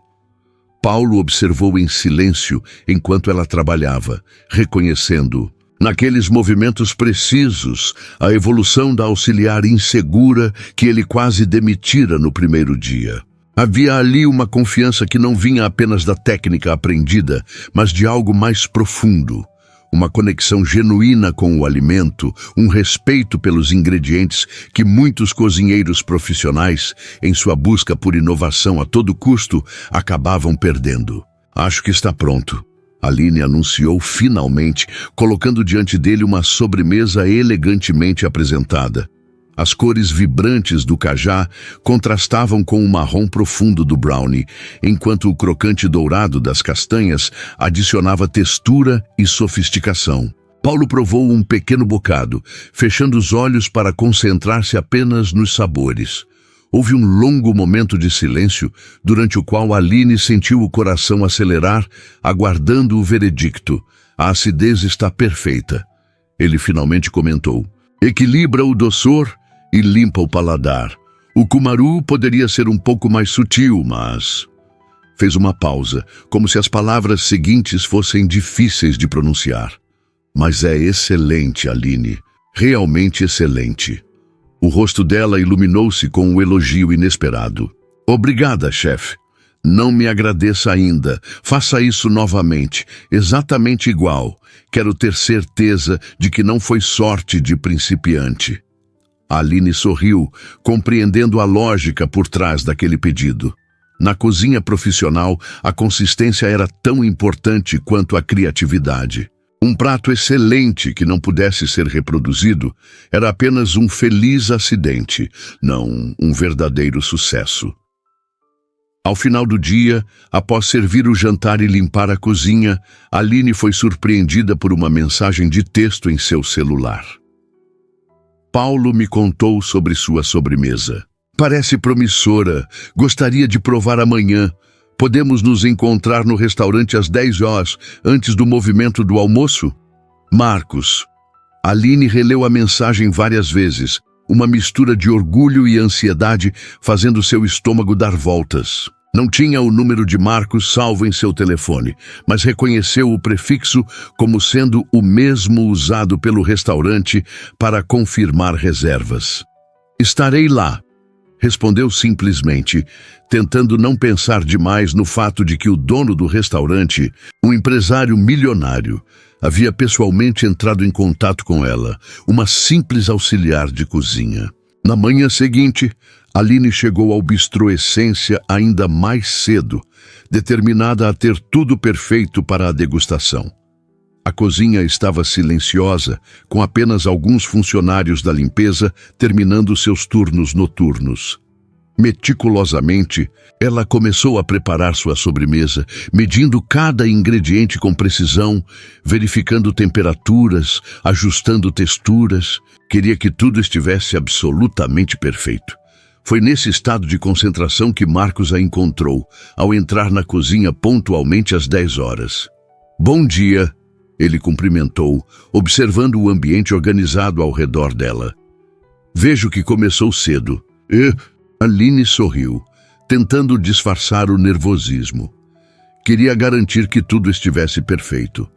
Speaker 1: Paulo observou em silêncio enquanto ela trabalhava, reconhecendo, naqueles movimentos precisos, a evolução da auxiliar insegura que ele quase demitira no primeiro dia. Havia ali uma confiança que não vinha apenas da técnica aprendida, mas de algo mais profundo. Uma conexão genuína com o alimento, um respeito pelos ingredientes que muitos cozinheiros profissionais, em sua busca por inovação a todo custo, acabavam perdendo. Acho que está pronto. Aline anunciou finalmente, colocando diante dele uma sobremesa elegantemente apresentada. As cores vibrantes do cajá contrastavam com o marrom profundo do brownie, enquanto o crocante dourado das castanhas adicionava textura e sofisticação. Paulo provou um pequeno bocado, fechando os olhos para concentrar-se apenas nos sabores. Houve um longo momento de silêncio, durante o qual Aline sentiu o coração acelerar, aguardando o veredicto. A acidez está perfeita. Ele finalmente comentou. Equilibra o doçor e limpa o paladar. O cumaru poderia ser um pouco mais sutil, mas... Fez uma pausa, como se as palavras seguintes fossem difíceis de pronunciar. Mas é excelente, Aline. Realmente excelente. O rosto dela iluminou-se com um elogio inesperado. Obrigada, chefe. Não me agradeça ainda. Faça isso novamente, exatamente igual. Quero ter certeza de que não foi sorte de principiante. Aline sorriu, compreendendo a lógica por trás daquele pedido. Na cozinha profissional, a consistência era tão importante quanto a criatividade. Um prato excelente que não pudesse ser reproduzido era apenas um feliz acidente, não um verdadeiro sucesso. Ao final do dia, após servir o jantar e limpar a cozinha, Aline foi surpreendida por uma mensagem de texto em seu celular. Paulo me contou sobre sua sobremesa. Parece promissora. Gostaria de provar amanhã. Podemos nos encontrar no restaurante às 10 horas, antes do movimento do almoço? Marcos. Aline releu a mensagem várias vezes, uma mistura de orgulho e ansiedade fazendo seu estômago dar voltas. Não tinha o número de Marcos salvo em seu telefone, mas reconheceu o prefixo como sendo o mesmo usado pelo restaurante para confirmar reservas. Estarei lá, respondeu simplesmente, tentando não pensar demais no fato de que o dono do restaurante, um empresário milionário, havia pessoalmente entrado em contato com ela, uma simples auxiliar de cozinha. Na manhã seguinte, Aline chegou ao Bistrô Essência ainda mais cedo, determinada a ter tudo perfeito para a degustação. A cozinha estava silenciosa, com apenas alguns funcionários da limpeza terminando seus turnos noturnos. Meticulosamente, ela começou a preparar sua sobremesa, medindo cada ingrediente com precisão, verificando temperaturas, ajustando texturas. Queria que tudo estivesse absolutamente perfeito. Foi nesse estado de concentração que Marcos a encontrou, ao entrar na cozinha pontualmente às 10 horas. Bom dia, ele cumprimentou, observando o ambiente organizado ao redor dela. Vejo que começou cedo. Aline sorriu, tentando disfarçar o nervosismo. Queria garantir que tudo estivesse perfeito.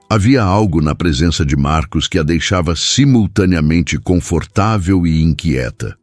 Speaker 1: Havia algo na presença de Marcos que a deixava simultaneamente confortável e inquieta.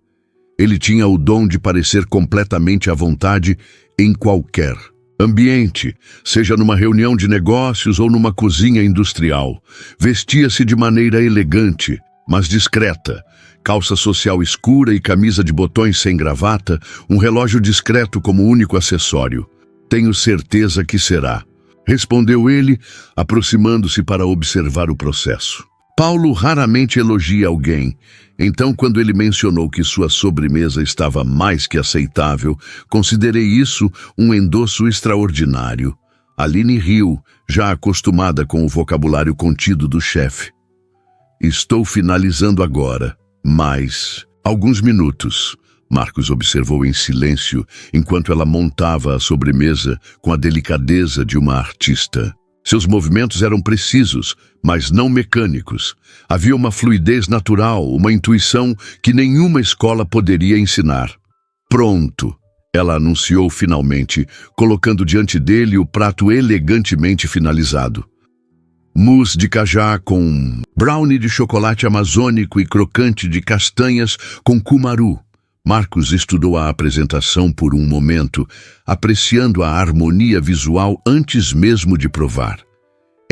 Speaker 1: Ele tinha o dom de parecer completamente à vontade em qualquer ambiente, seja numa reunião de negócios ou numa cozinha industrial. Vestia-se de maneira elegante, mas discreta. Calça social escura e camisa de botões sem gravata, um relógio discreto como único acessório. Tenho certeza que será, respondeu ele, aproximando-se para observar o processo. Paulo raramente elogia alguém, então quando ele mencionou que sua sobremesa estava mais que aceitável, considerei isso um endosso extraordinário. Aline riu, já acostumada com o vocabulário contido do chefe. Estou finalizando agora, mas... Alguns minutos, Marcos observou em silêncio enquanto ela montava a sobremesa com a delicadeza de uma artista. Seus movimentos eram precisos, mas não mecânicos. Havia uma fluidez natural, uma intuição que nenhuma escola poderia ensinar. Pronto, ela anunciou finalmente, colocando diante dele o prato elegantemente finalizado. Mousse de cajá com brownie de chocolate amazônico e crocante de castanhas com cumaru. Marcos estudou a apresentação por um momento, apreciando a harmonia visual antes mesmo de provar.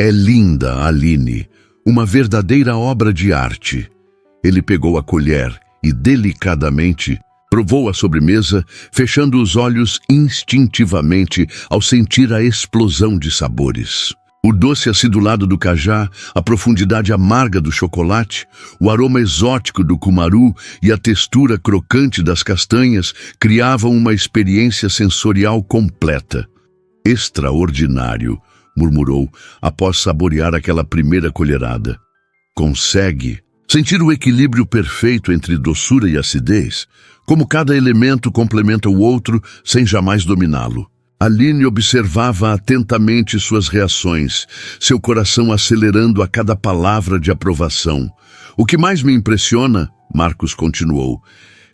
Speaker 1: É linda, Aline, uma verdadeira obra de arte. Ele pegou a colher e, delicadamente, provou a sobremesa, fechando os olhos instintivamente ao sentir a explosão de sabores. O doce acidulado do cajá, a profundidade amarga do chocolate, o aroma exótico do cumaru e a textura crocante das castanhas criavam uma experiência sensorial completa. Extraordinário, murmurou, após saborear aquela primeira colherada. Consegue sentir o equilíbrio perfeito entre doçura e acidez, como cada elemento complementa o outro sem jamais dominá-lo. Aline observava atentamente suas reações, seu coração acelerando a cada palavra de aprovação. O que mais me impressiona, Marcos continuou,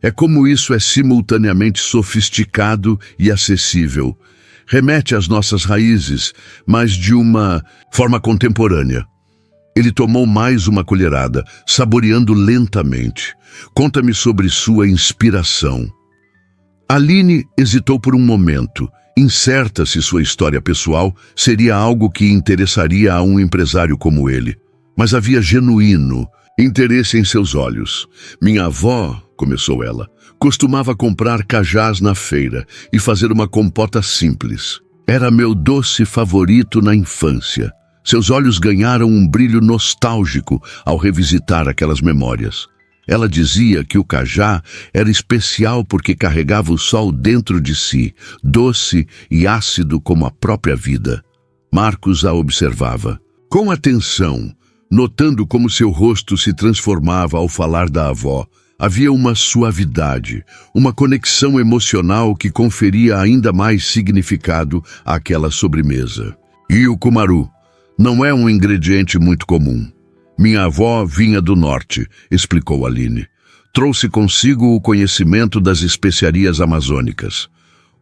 Speaker 1: é como isso é simultaneamente sofisticado e acessível. Remete às nossas raízes, mas de uma forma contemporânea. Ele tomou mais uma colherada, saboreando lentamente. Conta-me sobre sua inspiração. Aline hesitou por um momento, incerta se sua história pessoal seria algo que interessaria a um empresário como ele. Mas havia genuíno interesse em seus olhos. Minha avó, começou ela, costumava comprar cajás na feira e fazer uma compota simples. Era meu doce favorito na infância. Seus olhos ganharam um brilho nostálgico ao revisitar aquelas memórias. Ela dizia que o cajá era especial porque carregava o sol dentro de si, doce e ácido como a própria vida. Marcos a observava com atenção, notando como seu rosto se transformava ao falar da avó. Havia uma suavidade, uma conexão emocional que conferia ainda mais significado àquela sobremesa. E o cumaru não é um ingrediente muito comum. Minha avó vinha do norte, explicou Aline. Trouxe consigo o conhecimento das especiarias amazônicas.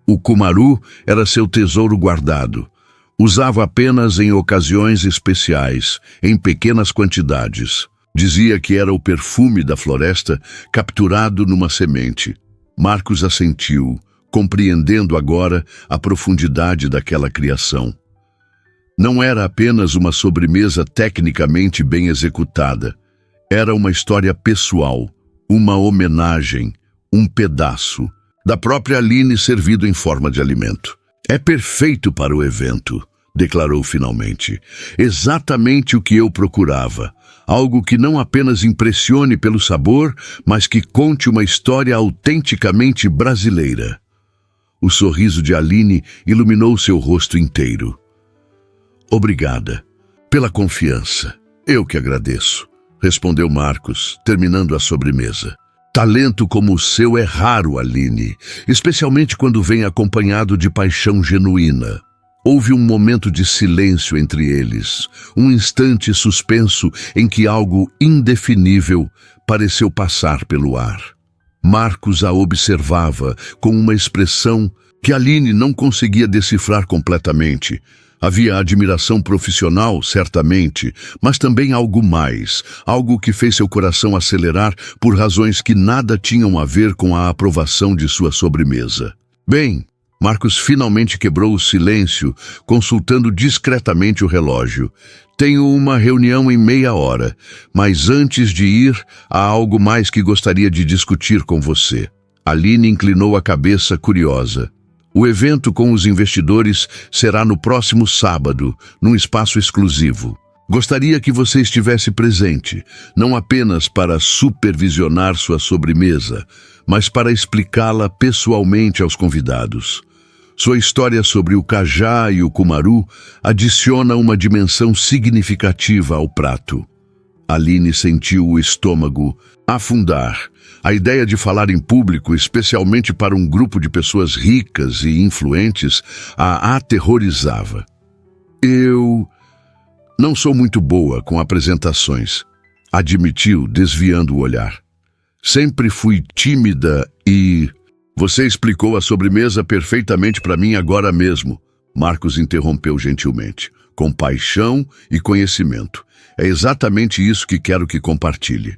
Speaker 1: O cumaru era seu tesouro guardado. Usava apenas em ocasiões especiais, em pequenas quantidades. Dizia que era o perfume da floresta capturado numa semente. Marcos assentiu, compreendendo agora a profundidade daquela criação. Não era apenas uma sobremesa tecnicamente bem executada. Era uma história pessoal, uma homenagem, um pedaço da própria Aline servido em forma de alimento. É perfeito para o evento, declarou finalmente. Exatamente o que eu procurava. Algo que não apenas impressione pelo sabor, mas que conte uma história autenticamente brasileira. O sorriso de Aline iluminou seu rosto inteiro. Obrigada pela confiança. Eu que agradeço, respondeu Marcos, terminando a sobremesa. Talento como o seu é raro, Aline, especialmente quando vem acompanhado de paixão genuína. Houve um momento de silêncio entre eles, um instante suspenso em que algo indefinível pareceu passar pelo ar. Marcos a observava com uma expressão que Aline não conseguia decifrar completamente. Havia admiração profissional, certamente, mas também algo mais, algo que fez seu coração acelerar por razões que nada tinham a ver com a aprovação de sua sobremesa. Bem, Marcos finalmente quebrou o silêncio, consultando discretamente o relógio. Tenho uma reunião em meia hora, mas antes de ir, há algo mais que gostaria de discutir com você. Aline inclinou a cabeça curiosa. O evento com os investidores será no próximo sábado, num espaço exclusivo. Gostaria que você estivesse presente, não apenas para supervisionar sua sobremesa, mas para explicá-la pessoalmente aos convidados. Sua história sobre o cajá e o cumaru adiciona uma dimensão significativa ao prato. Aline sentiu o estômago afundar. A ideia de falar em público, especialmente para um grupo de pessoas ricas e influentes, a aterrorizava. Eu não sou muito boa com apresentações, admitiu, desviando o olhar. Sempre fui tímida e Você explicou a sobremesa perfeitamente para mim agora mesmo. Marcos interrompeu gentilmente. Com paixão e conhecimento. É exatamente isso que quero que compartilhe.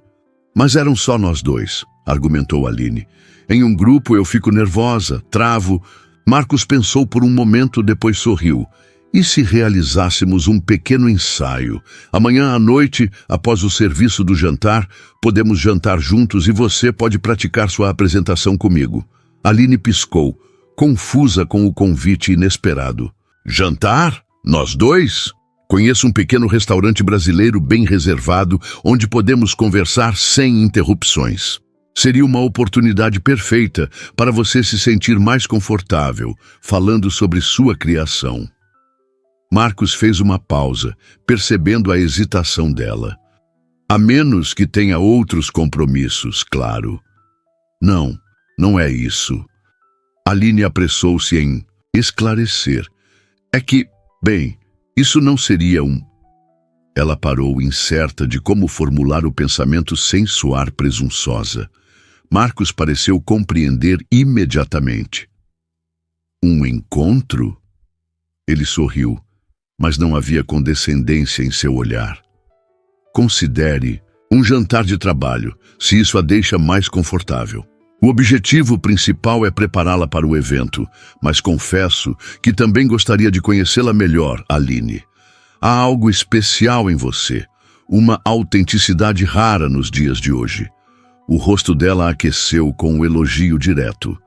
Speaker 1: Mas eram só nós dois, argumentou Aline. Em um grupo eu fico nervosa, travo. Marcos pensou por um momento, depois sorriu. E se realizássemos um pequeno ensaio? Amanhã à noite, após o serviço do jantar, podemos jantar juntos e você pode praticar sua apresentação comigo. Aline piscou, confusa com o convite inesperado. Jantar? Nós dois? Conheço um pequeno restaurante brasileiro bem reservado, onde podemos conversar sem interrupções. Seria uma oportunidade perfeita para você se sentir mais confortável, falando sobre sua criação. Marcos fez uma pausa, percebendo a hesitação dela. A menos que tenha outros compromissos, claro. Não, não é isso. Aline apressou-se em esclarecer. É que, bem, isso não seria um... Ela parou, incerta de como formular o pensamento sem soar presunçosa. Marcos pareceu compreender imediatamente. Um encontro? Ele sorriu, mas não havia condescendência em seu olhar. Considere um jantar de trabalho, se isso a deixa mais confortável. O objetivo principal é prepará-la para o evento, mas confesso que também gostaria de conhecê-la melhor, Aline. Há algo especial em você, uma autenticidade rara nos dias de hoje. O rosto dela aqueceu com um elogio direto.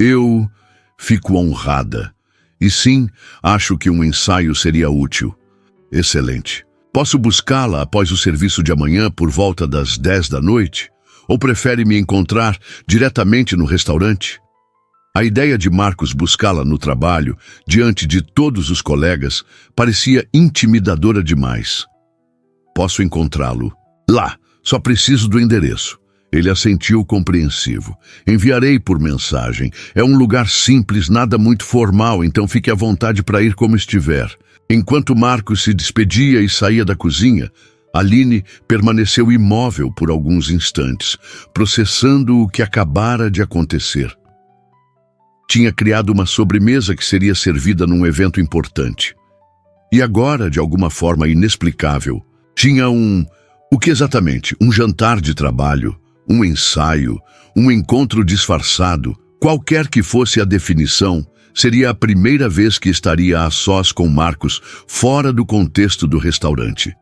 Speaker 1: Eu fico honrada. E sim, acho que um ensaio seria útil. Excelente. Posso buscá-la após o serviço de amanhã por volta das 10 da noite? Ou prefere me encontrar diretamente no restaurante? A ideia de Marcos buscá-la no trabalho, diante de todos os colegas, parecia intimidadora demais. Posso encontrá-lo lá, só preciso do endereço. Ele assentiu compreensivo. Enviarei por mensagem. É um lugar simples, nada muito formal, então fique à vontade para ir como estiver. Enquanto Marcos se despedia e saía da cozinha, Aline permaneceu imóvel por alguns instantes, processando o que acabara de acontecer. Tinha criado uma sobremesa que seria servida num evento importante. E agora, de alguma forma inexplicável, tinha o que exatamente? Um jantar de trabalho, um ensaio, um encontro disfarçado, qualquer que fosse a definição, seria a primeira vez que estaria a sós com Marcos, fora do contexto do restaurante.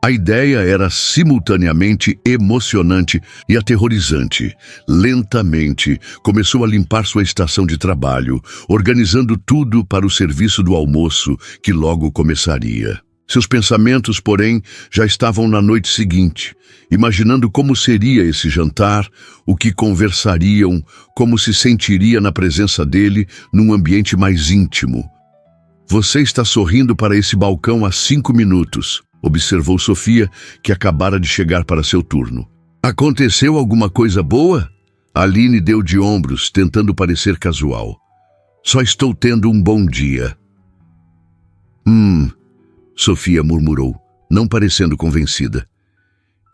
Speaker 1: A ideia era simultaneamente emocionante e aterrorizante. Lentamente, começou a limpar sua estação de trabalho, organizando tudo para o serviço do almoço, que logo começaria. Seus pensamentos, porém, já estavam na noite seguinte, imaginando como seria esse jantar, o que conversariam, como se sentiria na presença dele num ambiente mais íntimo. Você está sorrindo para esse balcão há 5 minutos, observou Sofia, que acabara de chegar para seu turno. Aconteceu alguma coisa boa? Aline deu de ombros, tentando parecer casual. Só estou tendo um bom dia. Sofia murmurou, não parecendo convencida.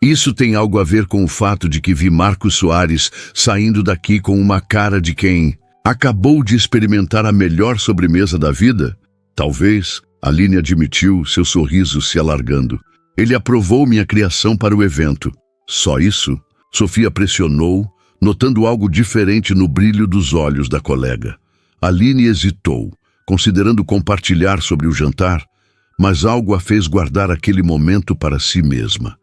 Speaker 1: Isso tem algo a ver com o fato de que vi Marcos Soares saindo daqui com uma cara de quem acabou de experimentar a melhor sobremesa da vida? Talvez, Aline admitiu, seu sorriso se alargando. Ele aprovou minha criação para o evento. Só isso? Sofia pressionou, notando algo diferente no brilho dos olhos da colega. Aline hesitou, considerando compartilhar sobre o jantar, mas algo a fez guardar aquele momento para si mesma.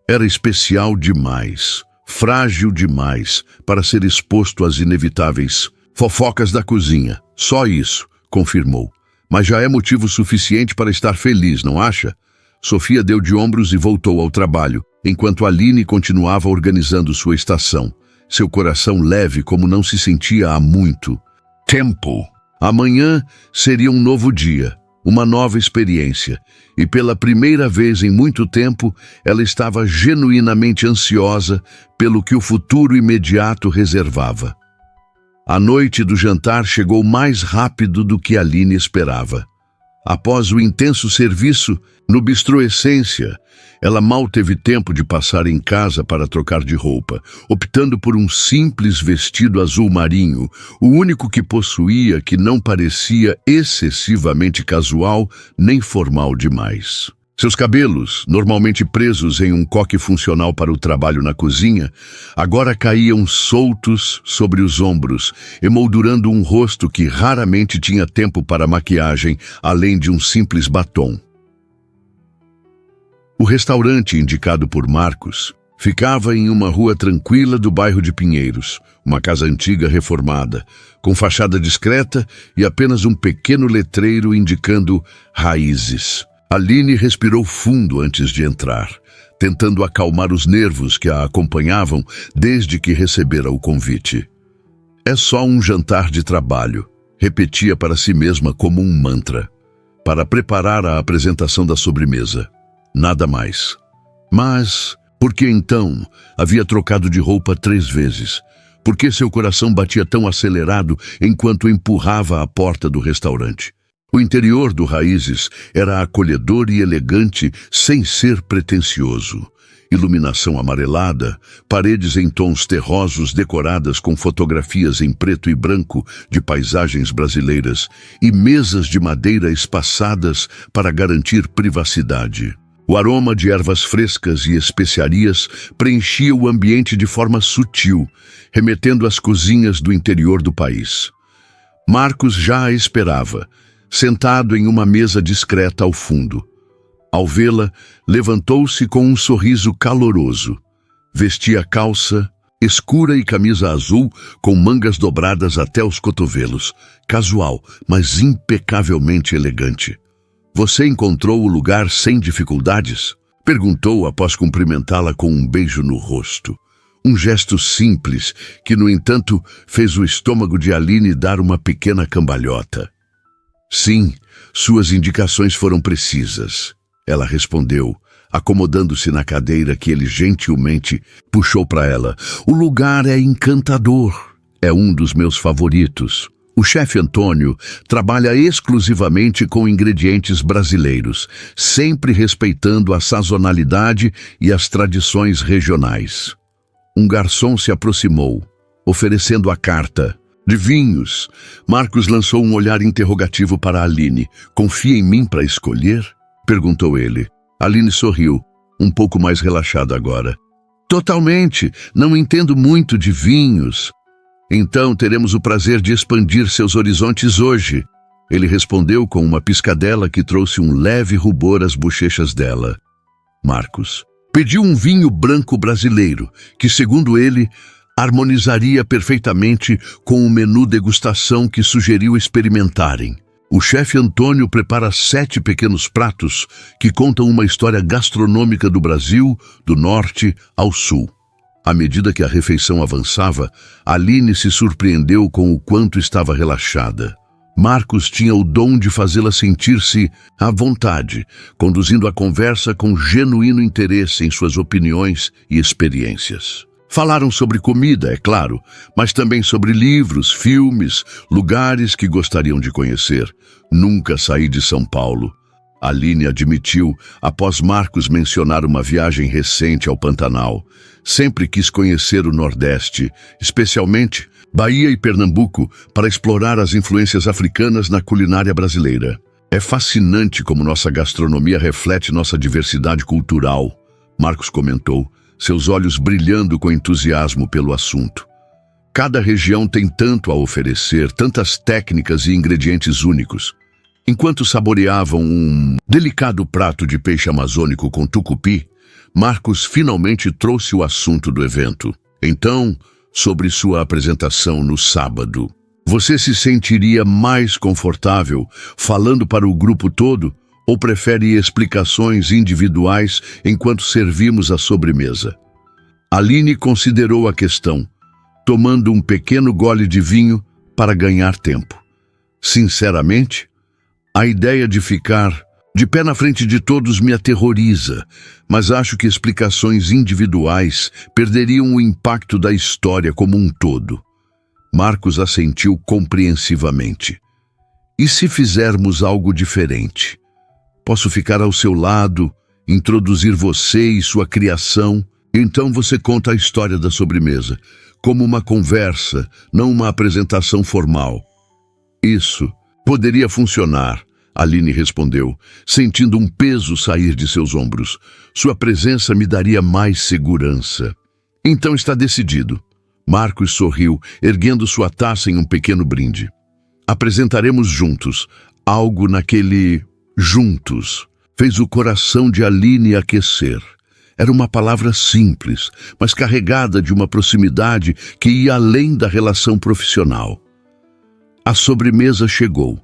Speaker 1: Era especial demais, frágil demais, para ser exposto às inevitáveis fofocas da cozinha. Só isso, confirmou. Mas já é motivo suficiente para estar feliz, não acha? Sofia deu de ombros e voltou ao trabalho, enquanto Aline continuava organizando sua estação, seu coração leve como não se sentia há muito tempo. Amanhã seria um novo dia, uma nova experiência, e pela primeira vez em muito tempo, ela estava genuinamente ansiosa pelo que o futuro imediato reservava. A noite do jantar chegou mais rápido do que Aline esperava. Após o intenso serviço no Bistrô Essência, ela mal teve tempo de passar em casa para trocar de roupa, optando por um simples vestido azul marinho, o único que possuía, que não parecia excessivamente casual nem formal demais. Seus cabelos, normalmente presos em um coque funcional para o trabalho na cozinha, agora caíam soltos sobre os ombros, emoldurando um rosto que raramente tinha tempo para maquiagem, além de um simples batom. O restaurante indicado por Marcos ficava em uma rua tranquila do bairro de Pinheiros, uma casa antiga reformada, com fachada discreta e apenas um pequeno letreiro indicando Raízes. Aline respirou fundo antes de entrar, tentando acalmar os nervos que a acompanhavam desde que recebera o convite. É só um jantar de trabalho, repetia para si mesma como um mantra, para preparar a apresentação da sobremesa. Nada mais. Mas, por que então havia trocado de roupa 3 vezes? Por que seu coração batia tão acelerado enquanto empurrava a porta do restaurante? O interior do Raízes era acolhedor e elegante sem ser pretensioso. Iluminação amarelada, paredes em tons terrosos decoradas com fotografias em preto e branco de paisagens brasileiras e mesas de madeira espaçadas para garantir privacidade. O aroma de ervas frescas e especiarias preenchia o ambiente de forma sutil, remetendo às cozinhas do interior do país. Marcos já a esperava, sentado em uma mesa discreta ao fundo. Ao vê-la, levantou-se com um sorriso caloroso. Vestia calça escura e camisa azul com mangas dobradas até os cotovelos. Casual, mas impecavelmente elegante. "Você encontrou o lugar sem dificuldades?" perguntou após cumprimentá-la com um beijo no rosto. Um gesto simples que, no entanto, fez o estômago de Aline dar uma pequena cambalhota. "Sim, suas indicações foram precisas", ela respondeu, acomodando-se na cadeira que ele gentilmente puxou para ela. "O lugar é encantador. É um dos meus favoritos. O chefe Antônio trabalha exclusivamente com ingredientes brasileiros, sempre respeitando a sazonalidade e as tradições regionais." Um garçom se aproximou, oferecendo a carta. "De vinhos." Marcos lançou um olhar interrogativo para Aline. "Confia em mim para escolher?" perguntou ele. Aline sorriu, um pouco mais relaxada agora. "Totalmente. Não entendo muito de vinhos." "Então teremos o prazer de expandir seus horizontes hoje." Ele respondeu com uma piscadela que trouxe um leve rubor às bochechas dela. Marcos pediu um vinho branco brasileiro, que, segundo ele, harmonizaria perfeitamente com o menu degustação que sugeriu experimentarem. O chefe Antônio prepara 7 pequenos pratos que contam uma história gastronômica do Brasil, do norte ao sul. À medida que a refeição avançava, Aline se surpreendeu com o quanto estava relaxada. Marcos tinha o dom de fazê-la sentir-se à vontade, conduzindo a conversa com genuíno interesse em suas opiniões e experiências. Falaram sobre comida, é claro, mas também sobre livros, filmes, lugares que gostariam de conhecer. "Nunca saí de São Paulo", Aline admitiu após Marcos mencionar uma viagem recente ao Pantanal. "Sempre quis conhecer o Nordeste, especialmente Bahia e Pernambuco, para explorar as influências africanas na culinária brasileira. É fascinante como nossa gastronomia reflete nossa diversidade cultural", Marcos comentou, seus olhos brilhando com entusiasmo pelo assunto. "Cada região tem tanto a oferecer, tantas técnicas e ingredientes únicos." Enquanto saboreavam um delicado prato de peixe amazônico com tucupi, Marcos finalmente trouxe o assunto do evento. "Então, sobre sua apresentação no sábado, você se sentiria mais confortável falando para o grupo todo ou prefere explicações individuais enquanto servimos a sobremesa?" Aline considerou a questão, tomando um pequeno gole de vinho para ganhar tempo. "Sinceramente, a ideia de ficar de pé na frente de todos me aterroriza, mas acho que explicações individuais perderiam o impacto da história como um todo." Marcos assentiu compreensivamente. E se fizermos algo diferente? Posso ficar ao seu lado, introduzir você e sua criação. Então você conta a história da sobremesa, como uma conversa, não uma apresentação formal. Isso poderia funcionar, Aline respondeu, sentindo um peso sair de seus ombros. Sua presença me daria mais segurança. Então está decidido. Marcos sorriu, erguendo sua taça em um pequeno brinde. Apresentaremos juntos. Algo naquele juntos fez o coração de Aline aquecer. Era uma palavra simples, mas carregada de uma proximidade que ia além da relação profissional. A sobremesa chegou.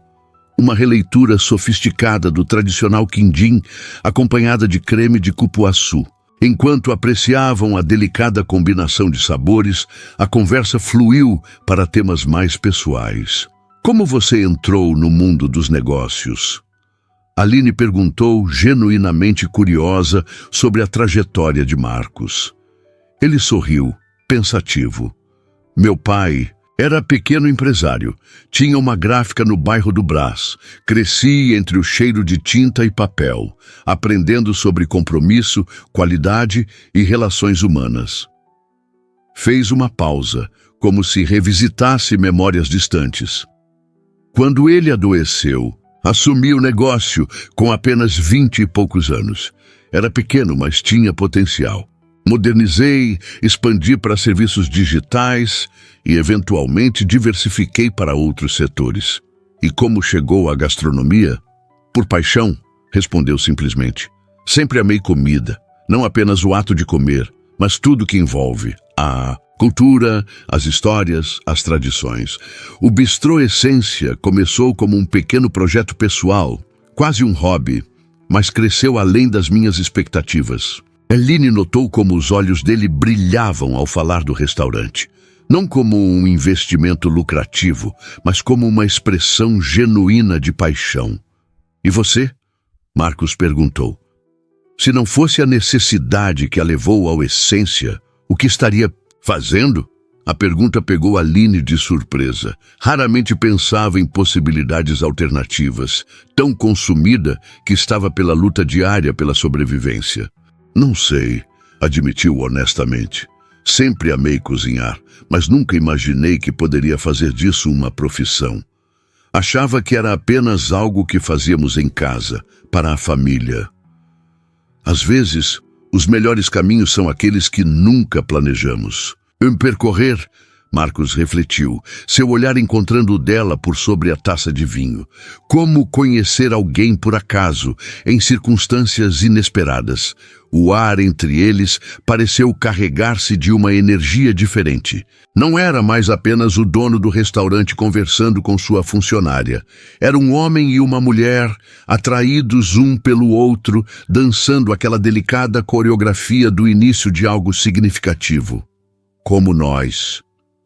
Speaker 1: Uma releitura sofisticada do tradicional quindim, acompanhada de creme de cupuaçu. Enquanto apreciavam a delicada combinação de sabores, a conversa fluiu para temas mais pessoais. Como você entrou no mundo dos negócios? Aline perguntou, genuinamente curiosa, sobre a trajetória de Marcos. Ele sorriu, pensativo. Meu pai era pequeno empresário. Tinha uma gráfica no bairro do Brás. Cresci entre o cheiro de tinta e papel, aprendendo sobre compromisso, qualidade e relações humanas. Fez uma pausa, como se revisitasse memórias distantes. Quando ele adoeceu, assumi o negócio com apenas 20 e poucos anos. Era pequeno, mas tinha potencial. Modernizei, expandi para serviços digitais e, eventualmente, diversifiquei para outros setores. E como chegou à gastronomia? Por paixão, respondeu simplesmente. Sempre amei comida, não apenas o ato de comer, mas tudo que envolve a cultura, as histórias, as tradições. O Bistrô Essência começou como um pequeno projeto pessoal, quase um hobby, mas cresceu além das minhas expectativas. Aline notou como os olhos dele brilhavam ao falar do restaurante. Não como um investimento lucrativo, mas como uma expressão genuína de paixão. E você? Marcos perguntou. Se não fosse a necessidade que a levou ao Essência, o que estaria fazendo? A pergunta pegou Aline de surpresa. Raramente pensava em possibilidades alternativas, tão consumida que estava pela luta diária pela sobrevivência. Não sei, admitiu honestamente. Sempre amei cozinhar, mas nunca imaginei que poderia fazer disso uma profissão. Achava que era apenas algo que fazíamos em casa, para a família. Às vezes, os melhores caminhos são aqueles que nunca planejamos. Percorrer, Marcos refletiu, seu olhar encontrando o dela por sobre a taça de vinho. Como conhecer alguém por acaso, em circunstâncias inesperadas. O ar entre eles pareceu carregar-se de uma energia diferente. Não era mais apenas o dono do restaurante conversando com sua funcionária. Era um homem e uma mulher, atraídos um pelo outro, dançando aquela delicada coreografia do início de algo significativo. Como nós.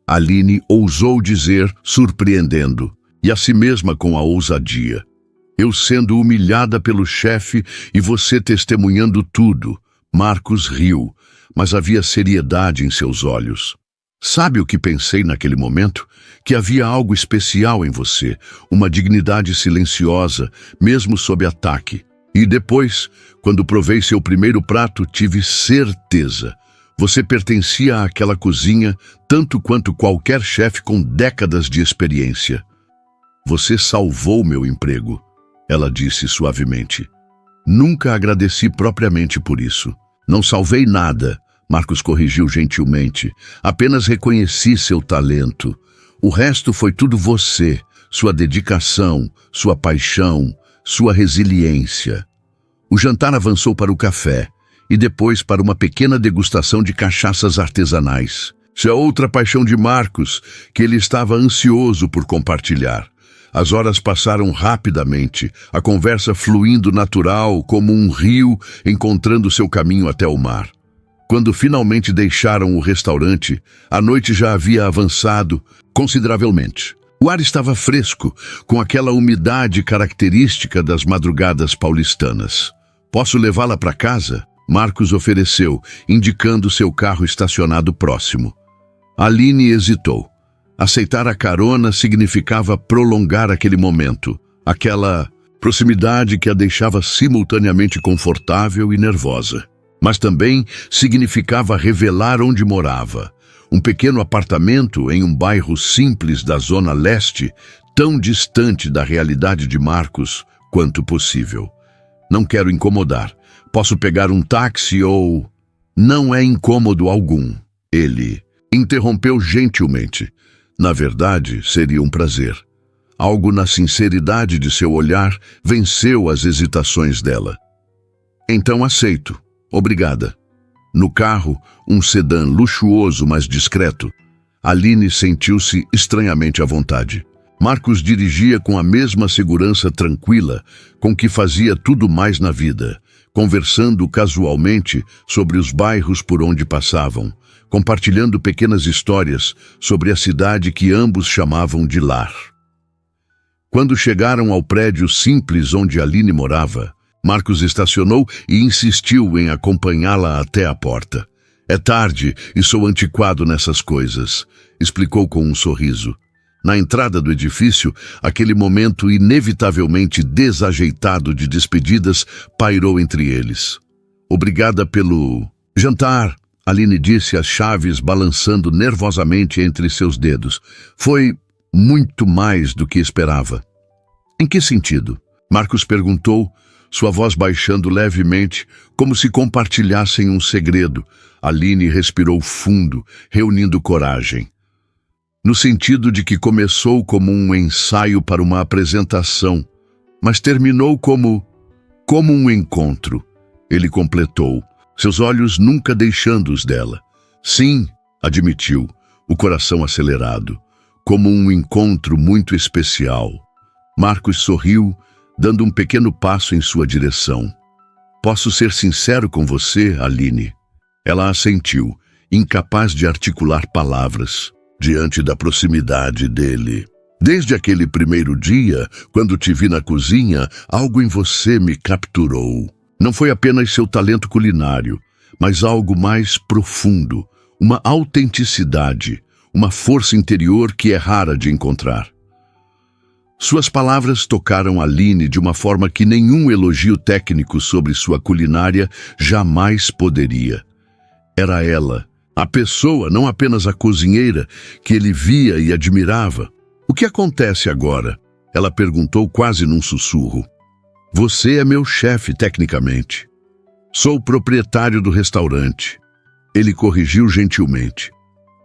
Speaker 1: Aline ousou dizer, surpreendendo, e a si mesma com a ousadia. Eu sendo humilhada pelo chefe e você testemunhando tudo. Marcos riu, mas havia seriedade em seus olhos. Sabe o que pensei naquele momento? Que havia algo especial em você, uma dignidade silenciosa, mesmo sob ataque. E depois, quando provei seu primeiro prato, tive certeza. Você pertencia àquela cozinha tanto quanto qualquer chefe com décadas de experiência. Você salvou meu emprego, ela disse suavemente. Nunca agradeci propriamente por isso. Não salvei nada, Marcos corrigiu gentilmente. Apenas reconheci seu talento. O resto foi tudo você, sua dedicação, sua paixão, sua resiliência. O jantar avançou para o café e depois para uma pequena degustação de cachaças artesanais. Isso é outra paixão de Marcos, que ele estava ansioso por compartilhar. As horas passaram rapidamente, a conversa fluindo natural como um rio encontrando seu caminho até o mar. Quando finalmente deixaram o restaurante, a noite já havia avançado consideravelmente. O ar estava fresco, com aquela umidade característica das madrugadas paulistanas. Posso levá-la para casa? Marcos ofereceu, indicando seu carro estacionado próximo. Aline hesitou. Aceitar a carona significava prolongar aquele momento, aquela proximidade que a deixava simultaneamente confortável e nervosa. Mas também significava revelar onde morava. Um pequeno apartamento em um bairro simples da Zona Leste, tão distante da realidade de Marcos quanto possível. Não quero incomodar. Posso pegar um táxi ou... Não é incômodo algum. Ele interrompeu gentilmente. Na verdade, seria um prazer. Algo na sinceridade de seu olhar venceu as hesitações dela. Então aceito. Obrigada. No carro, um sedã luxuoso, mas discreto, Aline sentiu-se estranhamente à vontade. Marcos dirigia com a mesma segurança tranquila com que fazia tudo mais na vida, conversando casualmente sobre os bairros por onde passavam, compartilhando pequenas histórias sobre a cidade que ambos chamavam de lar. Quando chegaram ao prédio simples onde Aline morava, Marcos estacionou e insistiu em acompanhá-la até a porta. É tarde e sou antiquado nessas coisas, explicou com um sorriso. Na entrada do edifício, aquele momento inevitavelmente desajeitado de despedidas pairou entre eles. Obrigada pelo jantar, Aline disse, as chaves balançando nervosamente entre seus dedos. Foi muito mais do que esperava. Em que sentido? Marcos perguntou, sua voz baixando levemente, como se compartilhassem um segredo. Aline respirou fundo, reunindo coragem. No sentido de que começou como um ensaio para uma apresentação, mas terminou como um encontro. Ele completou, seus olhos nunca deixando os dela. Sim, admitiu, o coração acelerado, como um encontro muito especial. Marcos sorriu, dando um pequeno passo em sua direção. Posso ser sincero com você, Aline? Ela assentiu, incapaz de articular palavras, diante da proximidade dele. Desde aquele primeiro dia, quando te vi na cozinha, algo em você me capturou. Não foi apenas seu talento culinário, mas algo mais profundo, uma autenticidade, uma força interior que é rara de encontrar. Suas palavras tocaram Aline de uma forma que nenhum elogio técnico sobre sua culinária jamais poderia. Era ela, a pessoa, não apenas a cozinheira, que ele via e admirava. O que acontece agora? Ela perguntou quase num sussurro. Você é meu chefe, tecnicamente. Sou o proprietário do restaurante. Ele corrigiu gentilmente.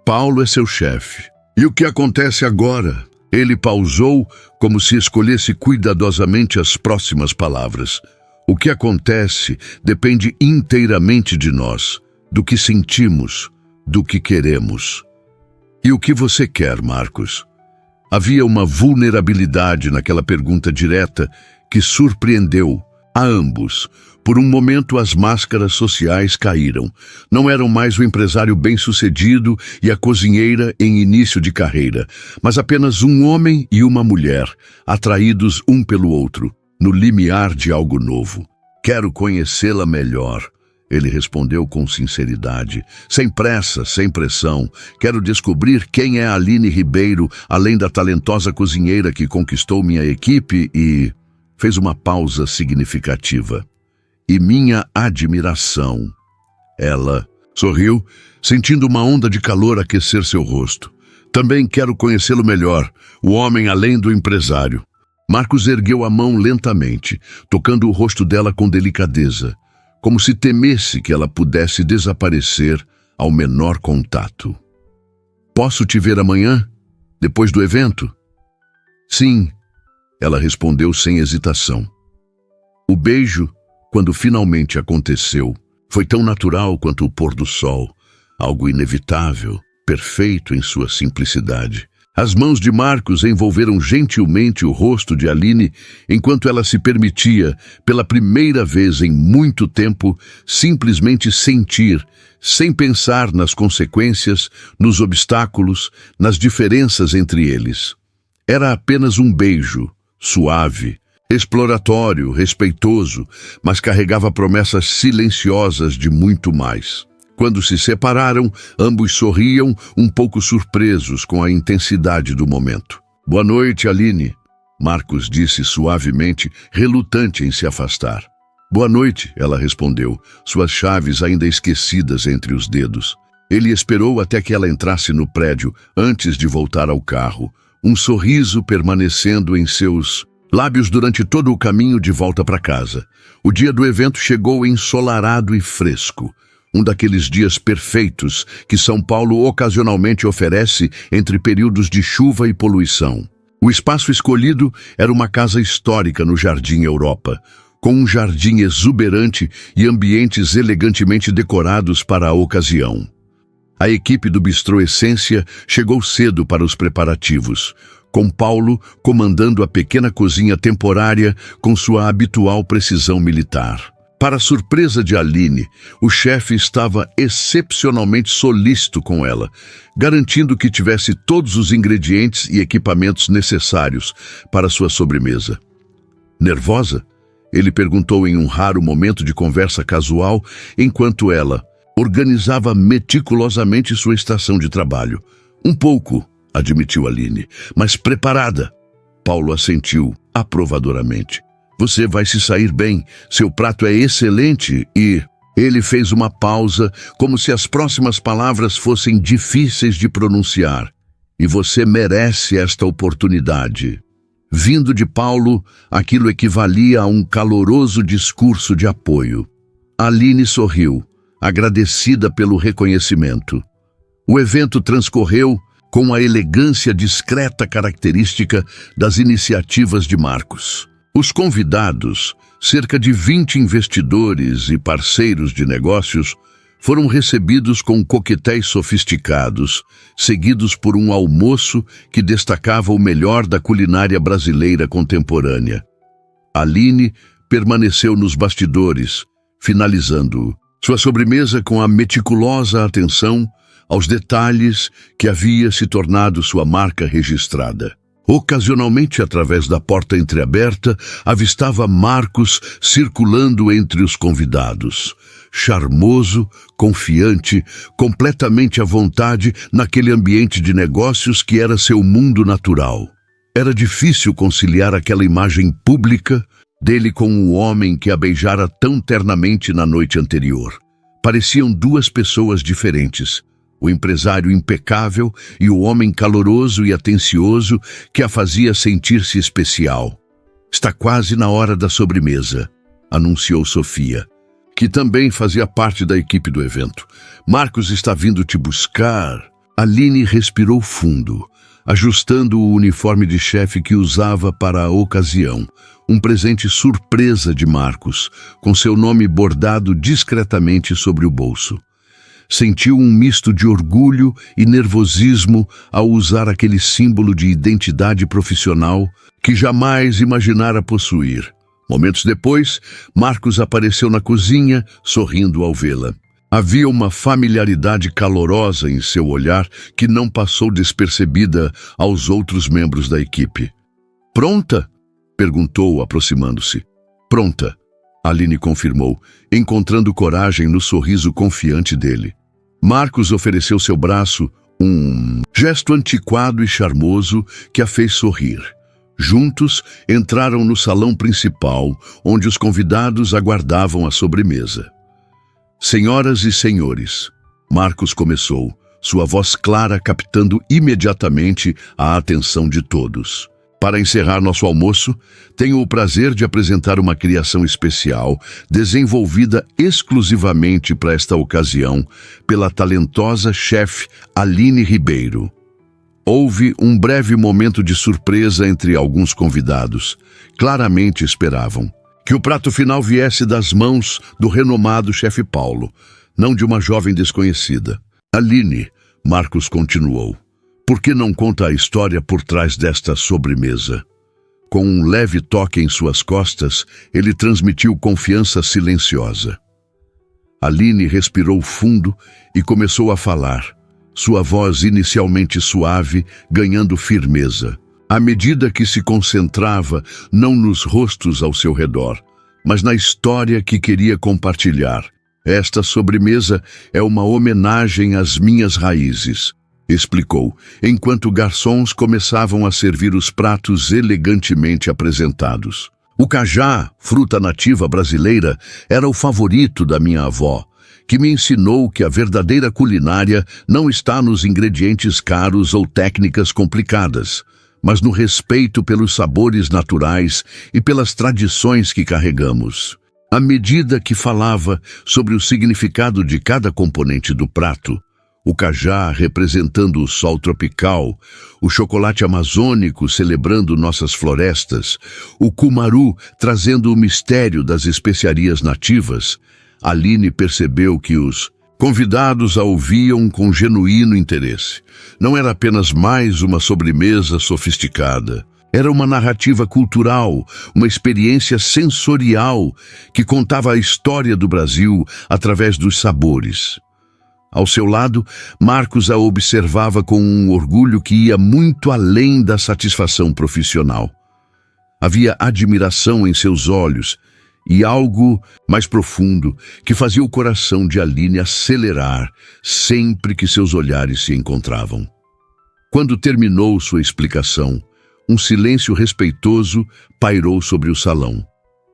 Speaker 1: Paulo é seu chefe. E o que acontece agora? Ele pausou como se escolhesse cuidadosamente as próximas palavras. O que acontece depende inteiramente de nós, do que sentimos, do que queremos. E o que você quer, Marcos? Havia uma vulnerabilidade naquela pergunta direta que surpreendeu a ambos. Por um momento as máscaras sociais caíram. Não eram mais o empresário bem-sucedido e a cozinheira em início de carreira, mas apenas um homem e uma mulher, atraídos um pelo outro, no limiar de algo novo. Quero conhecê-la melhor, ele respondeu com sinceridade. Sem pressa, sem pressão. Quero descobrir quem é Aline Ribeiro, além da talentosa cozinheira que conquistou minha equipe e... Fez uma pausa significativa. E minha admiração. Ela sorriu, sentindo uma onda de calor aquecer seu rosto. Também quero conhecê-lo melhor, o homem além do empresário. Marcos ergueu a mão lentamente, tocando o rosto dela com delicadeza, como se temesse que ela pudesse desaparecer ao menor contato. Posso te ver amanhã, depois do evento? Sim, ela respondeu sem hesitação. O beijo, quando finalmente aconteceu, foi tão natural quanto o pôr do sol, algo inevitável, perfeito em sua simplicidade. As mãos de Marcos envolveram gentilmente o rosto de Aline enquanto ela se permitia, pela primeira vez em muito tempo, simplesmente sentir, sem pensar nas consequências, nos obstáculos, nas diferenças entre eles. Era apenas um beijo, suave, exploratório, respeitoso, mas carregava promessas silenciosas de muito mais. Quando se separaram, ambos sorriam, um pouco surpresos com a intensidade do momento. "Boa noite, Aline", Marcos disse suavemente, relutante em se afastar. "Boa noite", ela respondeu, suas chaves ainda esquecidas entre os dedos. Ele esperou até que ela entrasse no prédio, antes de voltar ao carro, um sorriso permanecendo em seus lábios durante todo o caminho de volta para casa. O dia do evento chegou ensolarado e fresco, um daqueles dias perfeitos que São Paulo ocasionalmente oferece entre períodos de chuva e poluição. O espaço escolhido era uma casa histórica no Jardim Europa, com um jardim exuberante e ambientes elegantemente decorados para a ocasião. A equipe do Bistrô Essência chegou cedo para os preparativos, com Paulo comandando a pequena cozinha temporária com sua habitual precisão militar. Para a surpresa de Aline, o chefe estava excepcionalmente solícito com ela, garantindo que tivesse todos os ingredientes e equipamentos necessários para sua sobremesa. Nervosa? Ele perguntou em um raro momento de conversa casual, enquanto ela organizava meticulosamente sua estação de trabalho. "Um pouco", admitiu Aline, "mas preparada." Paulo assentiu aprovadoramente. "Você vai se sair bem, seu prato é excelente e..." Ele fez uma pausa, como se as próximas palavras fossem difíceis de pronunciar. "E você merece esta oportunidade." Vindo de Paulo, aquilo equivalia a um caloroso discurso de apoio. Aline sorriu, agradecida pelo reconhecimento. O evento transcorreu com a elegância discreta característica das iniciativas de Marcos. Os convidados, cerca de 20 investidores e parceiros de negócios, foram recebidos com coquetéis sofisticados, seguidos por um almoço que destacava o melhor da culinária brasileira contemporânea. Aline permaneceu nos bastidores, finalizando sua sobremesa com a meticulosa atenção aos detalhes que havia se tornado sua marca registrada. Ocasionalmente, através da porta entreaberta, avistava Marcos circulando entre os convidados. Charmoso, confiante, completamente à vontade naquele ambiente de negócios que era seu mundo natural. Era difícil conciliar aquela imagem pública dele com o homem que a beijara tão ternamente na noite anterior. Pareciam duas pessoas diferentes, o empresário impecável e o homem caloroso e atencioso que a fazia sentir-se especial. "Está quase na hora da sobremesa", anunciou Sofia, que também fazia parte da equipe do evento. "Marcos está vindo te buscar." Aline respirou fundo, ajustando o uniforme de chefe que usava para a ocasião, um presente surpresa de Marcos, com seu nome bordado discretamente sobre o bolso. Sentiu um misto de orgulho e nervosismo ao usar aquele símbolo de identidade profissional que jamais imaginara possuir. Momentos depois, Marcos apareceu na cozinha, sorrindo ao vê-la. Havia uma familiaridade calorosa em seu olhar que não passou despercebida aos outros membros da equipe. "Pronta?" perguntou, aproximando-se. "Pronta", Aline confirmou, encontrando coragem no sorriso confiante dele. Marcos ofereceu seu braço, um gesto antiquado e charmoso que a fez sorrir. Juntos, entraram no salão principal, onde os convidados aguardavam a sobremesa. "Senhoras e senhores", Marcos começou, sua voz clara captando imediatamente a atenção de todos. "Para encerrar nosso almoço, tenho o prazer de apresentar uma criação especial, desenvolvida exclusivamente para esta ocasião, pela talentosa chefe Aline Ribeiro." Houve um breve momento de surpresa entre alguns convidados. Claramente esperavam que o prato final viesse das mãos do renomado chefe Paulo, não de uma jovem desconhecida. "Aline", Marcos continuou, "por que não conta a história por trás desta sobremesa?" Com um leve toque em suas costas, ele transmitiu confiança silenciosa. Aline respirou fundo e começou a falar, sua voz inicialmente suave, ganhando firmeza, à medida que se concentrava não nos rostos ao seu redor, mas na história que queria compartilhar. Esta sobremesa é uma homenagem às minhas raízes, explicou, enquanto garçons começavam a servir os pratos elegantemente apresentados. O cajá, fruta nativa brasileira, era o favorito da minha avó, que me ensinou que a verdadeira culinária não está nos ingredientes caros ou técnicas complicadas, mas no respeito pelos sabores naturais e pelas tradições que carregamos. À medida que falava sobre o significado de cada componente do prato, o cajá representando o sol tropical, o chocolate amazônico celebrando nossas florestas, o cumaru trazendo o mistério das especiarias nativas, Aline percebeu que os convidados a ouviam com genuíno interesse. Não era apenas mais uma sobremesa sofisticada. Era uma narrativa cultural, uma experiência sensorial que contava a história do Brasil através dos sabores. Ao seu lado, Marcos a observava com um orgulho que ia muito além da satisfação profissional. Havia admiração em seus olhos e algo mais profundo que fazia o coração de Aline acelerar sempre que seus olhares se encontravam. Quando terminou sua explicação, um silêncio respeitoso pairou sobre o salão,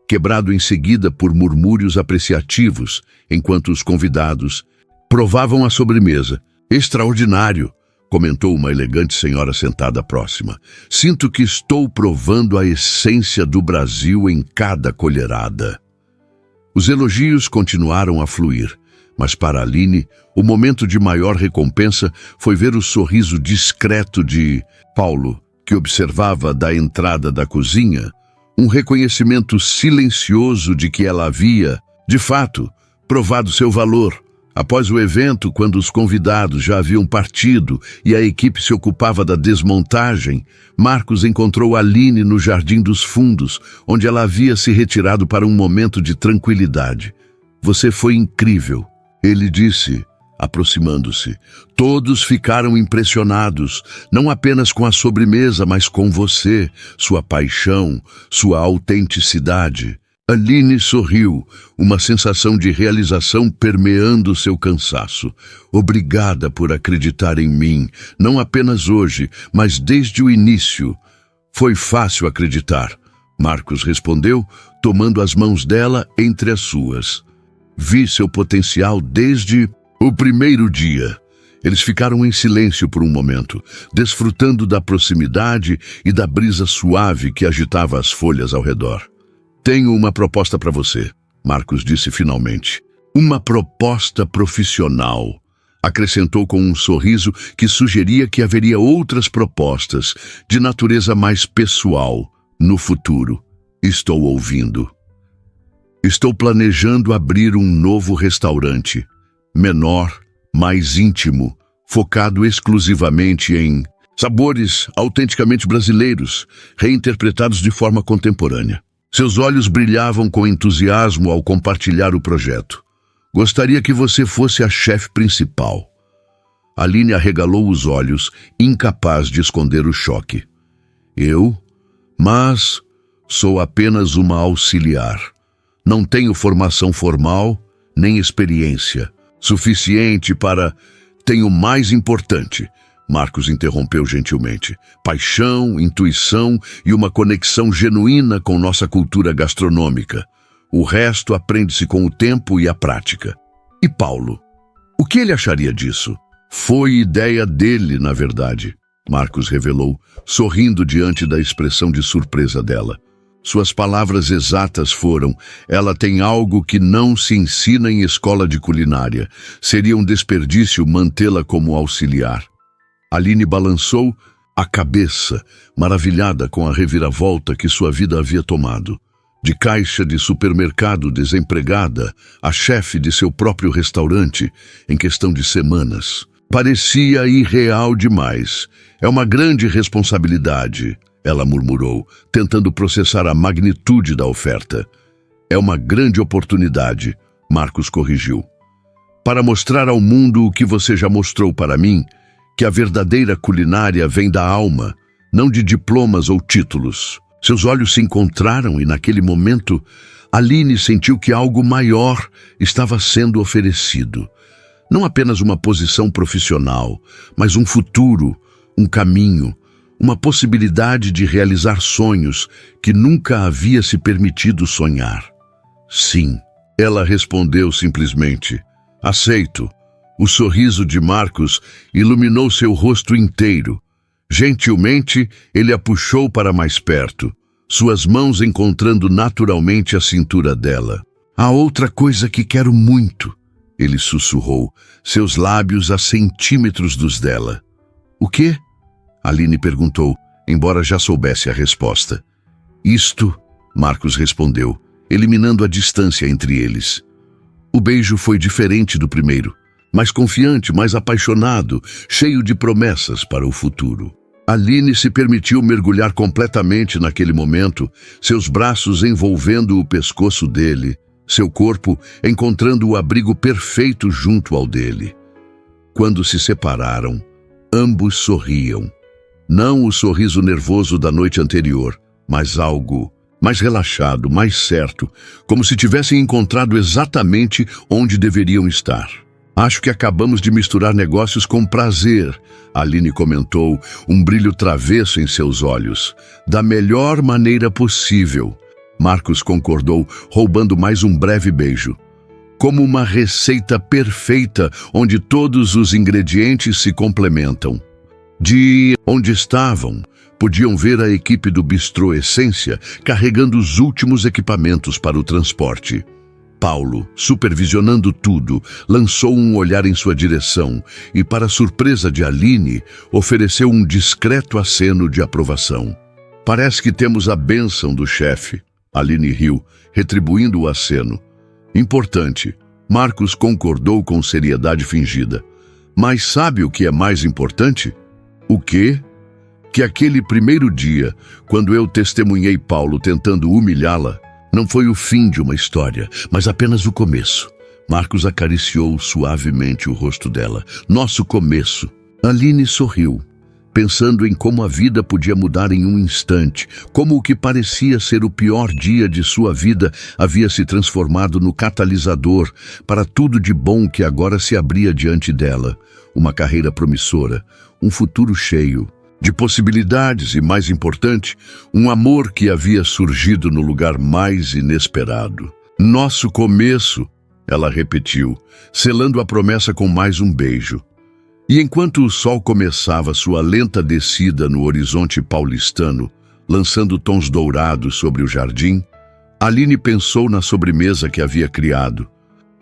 Speaker 1: quebrado em seguida por murmúrios apreciativos, enquanto os convidados provavam a sobremesa. Extraordinário, comentou uma elegante senhora sentada próxima. Sinto que estou provando a essência do Brasil em cada colherada. Os elogios continuaram a fluir, mas para Aline, o momento de maior recompensa foi ver o sorriso discreto de Paulo, que observava da entrada da cozinha, um reconhecimento silencioso de que ela havia, de fato, provado seu valor. Após o evento, quando os convidados já haviam partido e a equipe se ocupava da desmontagem, Marcos encontrou Aline no Jardim dos Fundos, onde ela havia se retirado para um momento de tranquilidade. Você foi incrível, ele disse, aproximando-se. Todos ficaram impressionados, não apenas com a sobremesa, mas com você, sua paixão, sua autenticidade. Aline sorriu, uma sensação de realização permeando seu cansaço. Obrigada por acreditar em mim, não apenas hoje, mas desde o início. Foi fácil acreditar, Marcos respondeu, tomando as mãos dela entre as suas. Vi seu potencial desde o primeiro dia. Eles ficaram em silêncio por um momento, desfrutando da proximidade e da brisa suave que agitava as folhas ao redor. Tenho uma proposta para você, Marcos disse finalmente. Uma proposta profissional. Acrescentou com um sorriso que sugeria que haveria outras propostas de natureza mais pessoal no futuro. Estou ouvindo. Estou planejando abrir um novo restaurante, menor, mais íntimo, focado exclusivamente em sabores autenticamente brasileiros, reinterpretados de forma contemporânea. Seus olhos brilhavam com entusiasmo ao compartilhar o projeto. Gostaria que você fosse a chefe principal. Aline arregalou os olhos, incapaz de esconder o choque. Eu? Mas sou apenas uma auxiliar. Não tenho formação formal, nem experiência suficiente para... Tenho mais importante, Marcos interrompeu gentilmente. Paixão, intuição e uma conexão genuína com nossa cultura gastronômica. O resto aprende-se com o tempo e a prática. E Paulo? O que ele acharia disso? Foi ideia dele, na verdade, Marcos revelou, sorrindo diante da expressão de surpresa dela. Suas palavras exatas foram: ela tem algo que não se ensina em escola de culinária. Seria um desperdício mantê-la como auxiliar. Aline balançou a cabeça, maravilhada com a reviravolta que sua vida havia tomado. De caixa de supermercado desempregada, a chefe de seu próprio restaurante, em questão de semanas. Parecia irreal demais. É uma grande responsabilidade, ela murmurou, tentando processar a magnitude da oferta. É uma grande oportunidade, Marcos corrigiu. Para mostrar ao mundo o que você já mostrou para mim, que a verdadeira culinária vem da alma, não de diplomas ou títulos. Seus olhos se encontraram e, naquele momento, Aline sentiu que algo maior estava sendo oferecido. Não apenas uma posição profissional, mas um futuro, um caminho, uma possibilidade de realizar sonhos que nunca havia se permitido sonhar. Sim, ela respondeu simplesmente. Aceito. O sorriso de Marcos iluminou seu rosto inteiro. Gentilmente, ele a puxou para mais perto, suas mãos encontrando naturalmente a cintura dela. Há outra coisa que quero muito, ele sussurrou, seus lábios a centímetros dos dela. O quê? Aline perguntou, embora já soubesse a resposta. Isto, Marcos respondeu, eliminando a distância entre eles. O beijo foi diferente do primeiro, mais confiante, mais apaixonado, cheio de promessas para o futuro. Aline se permitiu mergulhar completamente naquele momento, seus braços envolvendo o pescoço dele, seu corpo encontrando o abrigo perfeito junto ao dele. Quando se separaram, ambos sorriam. Não o sorriso nervoso da noite anterior, mas algo mais relaxado, mais certo, como se tivessem encontrado exatamente onde deveriam estar. Acho que acabamos de misturar negócios com prazer, Aline comentou, um brilho travesso em seus olhos. Da melhor maneira possível. Marcos concordou, roubando mais um breve beijo. Como uma receita perfeita, onde todos os ingredientes se complementam. De onde estavam, podiam ver a equipe do Bistrô Essência carregando os últimos equipamentos para o transporte. Paulo, supervisionando tudo, lançou um olhar em sua direção e, para surpresa de Aline, ofereceu um discreto aceno de aprovação. Parece que temos a bênção do chefe. Aline riu, retribuindo o aceno. Importante. Marcos concordou com seriedade fingida. Mas sabe o que é mais importante? O quê? Que aquele primeiro dia, quando eu testemunhei Paulo tentando humilhá-la, não foi o fim de uma história, mas apenas o começo. Marcos acariciou suavemente o rosto dela. Nosso começo. Aline sorriu, pensando em como a vida podia mudar em um instante, como o que parecia ser o pior dia de sua vida havia se transformado no catalisador para tudo de bom que agora se abria diante dela. Uma carreira promissora, um futuro cheio de possibilidades e, mais importante, um amor que havia surgido no lugar mais inesperado. Nosso começo, ela repetiu, selando a promessa com mais um beijo. E enquanto o sol começava sua lenta descida no horizonte paulistano, lançando tons dourados sobre o jardim, Aline pensou na sobremesa que havia criado,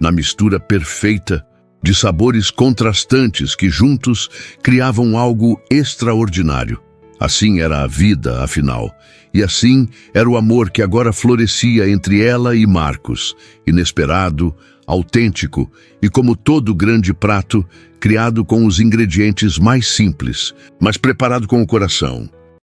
Speaker 1: na mistura perfeita de sabores contrastantes que juntos criavam algo extraordinário. Assim era a vida, afinal, e assim era o amor que agora florescia entre ela e Marcos, inesperado, autêntico e, como todo grande prato, criado com os ingredientes mais simples, mas preparado com o coração.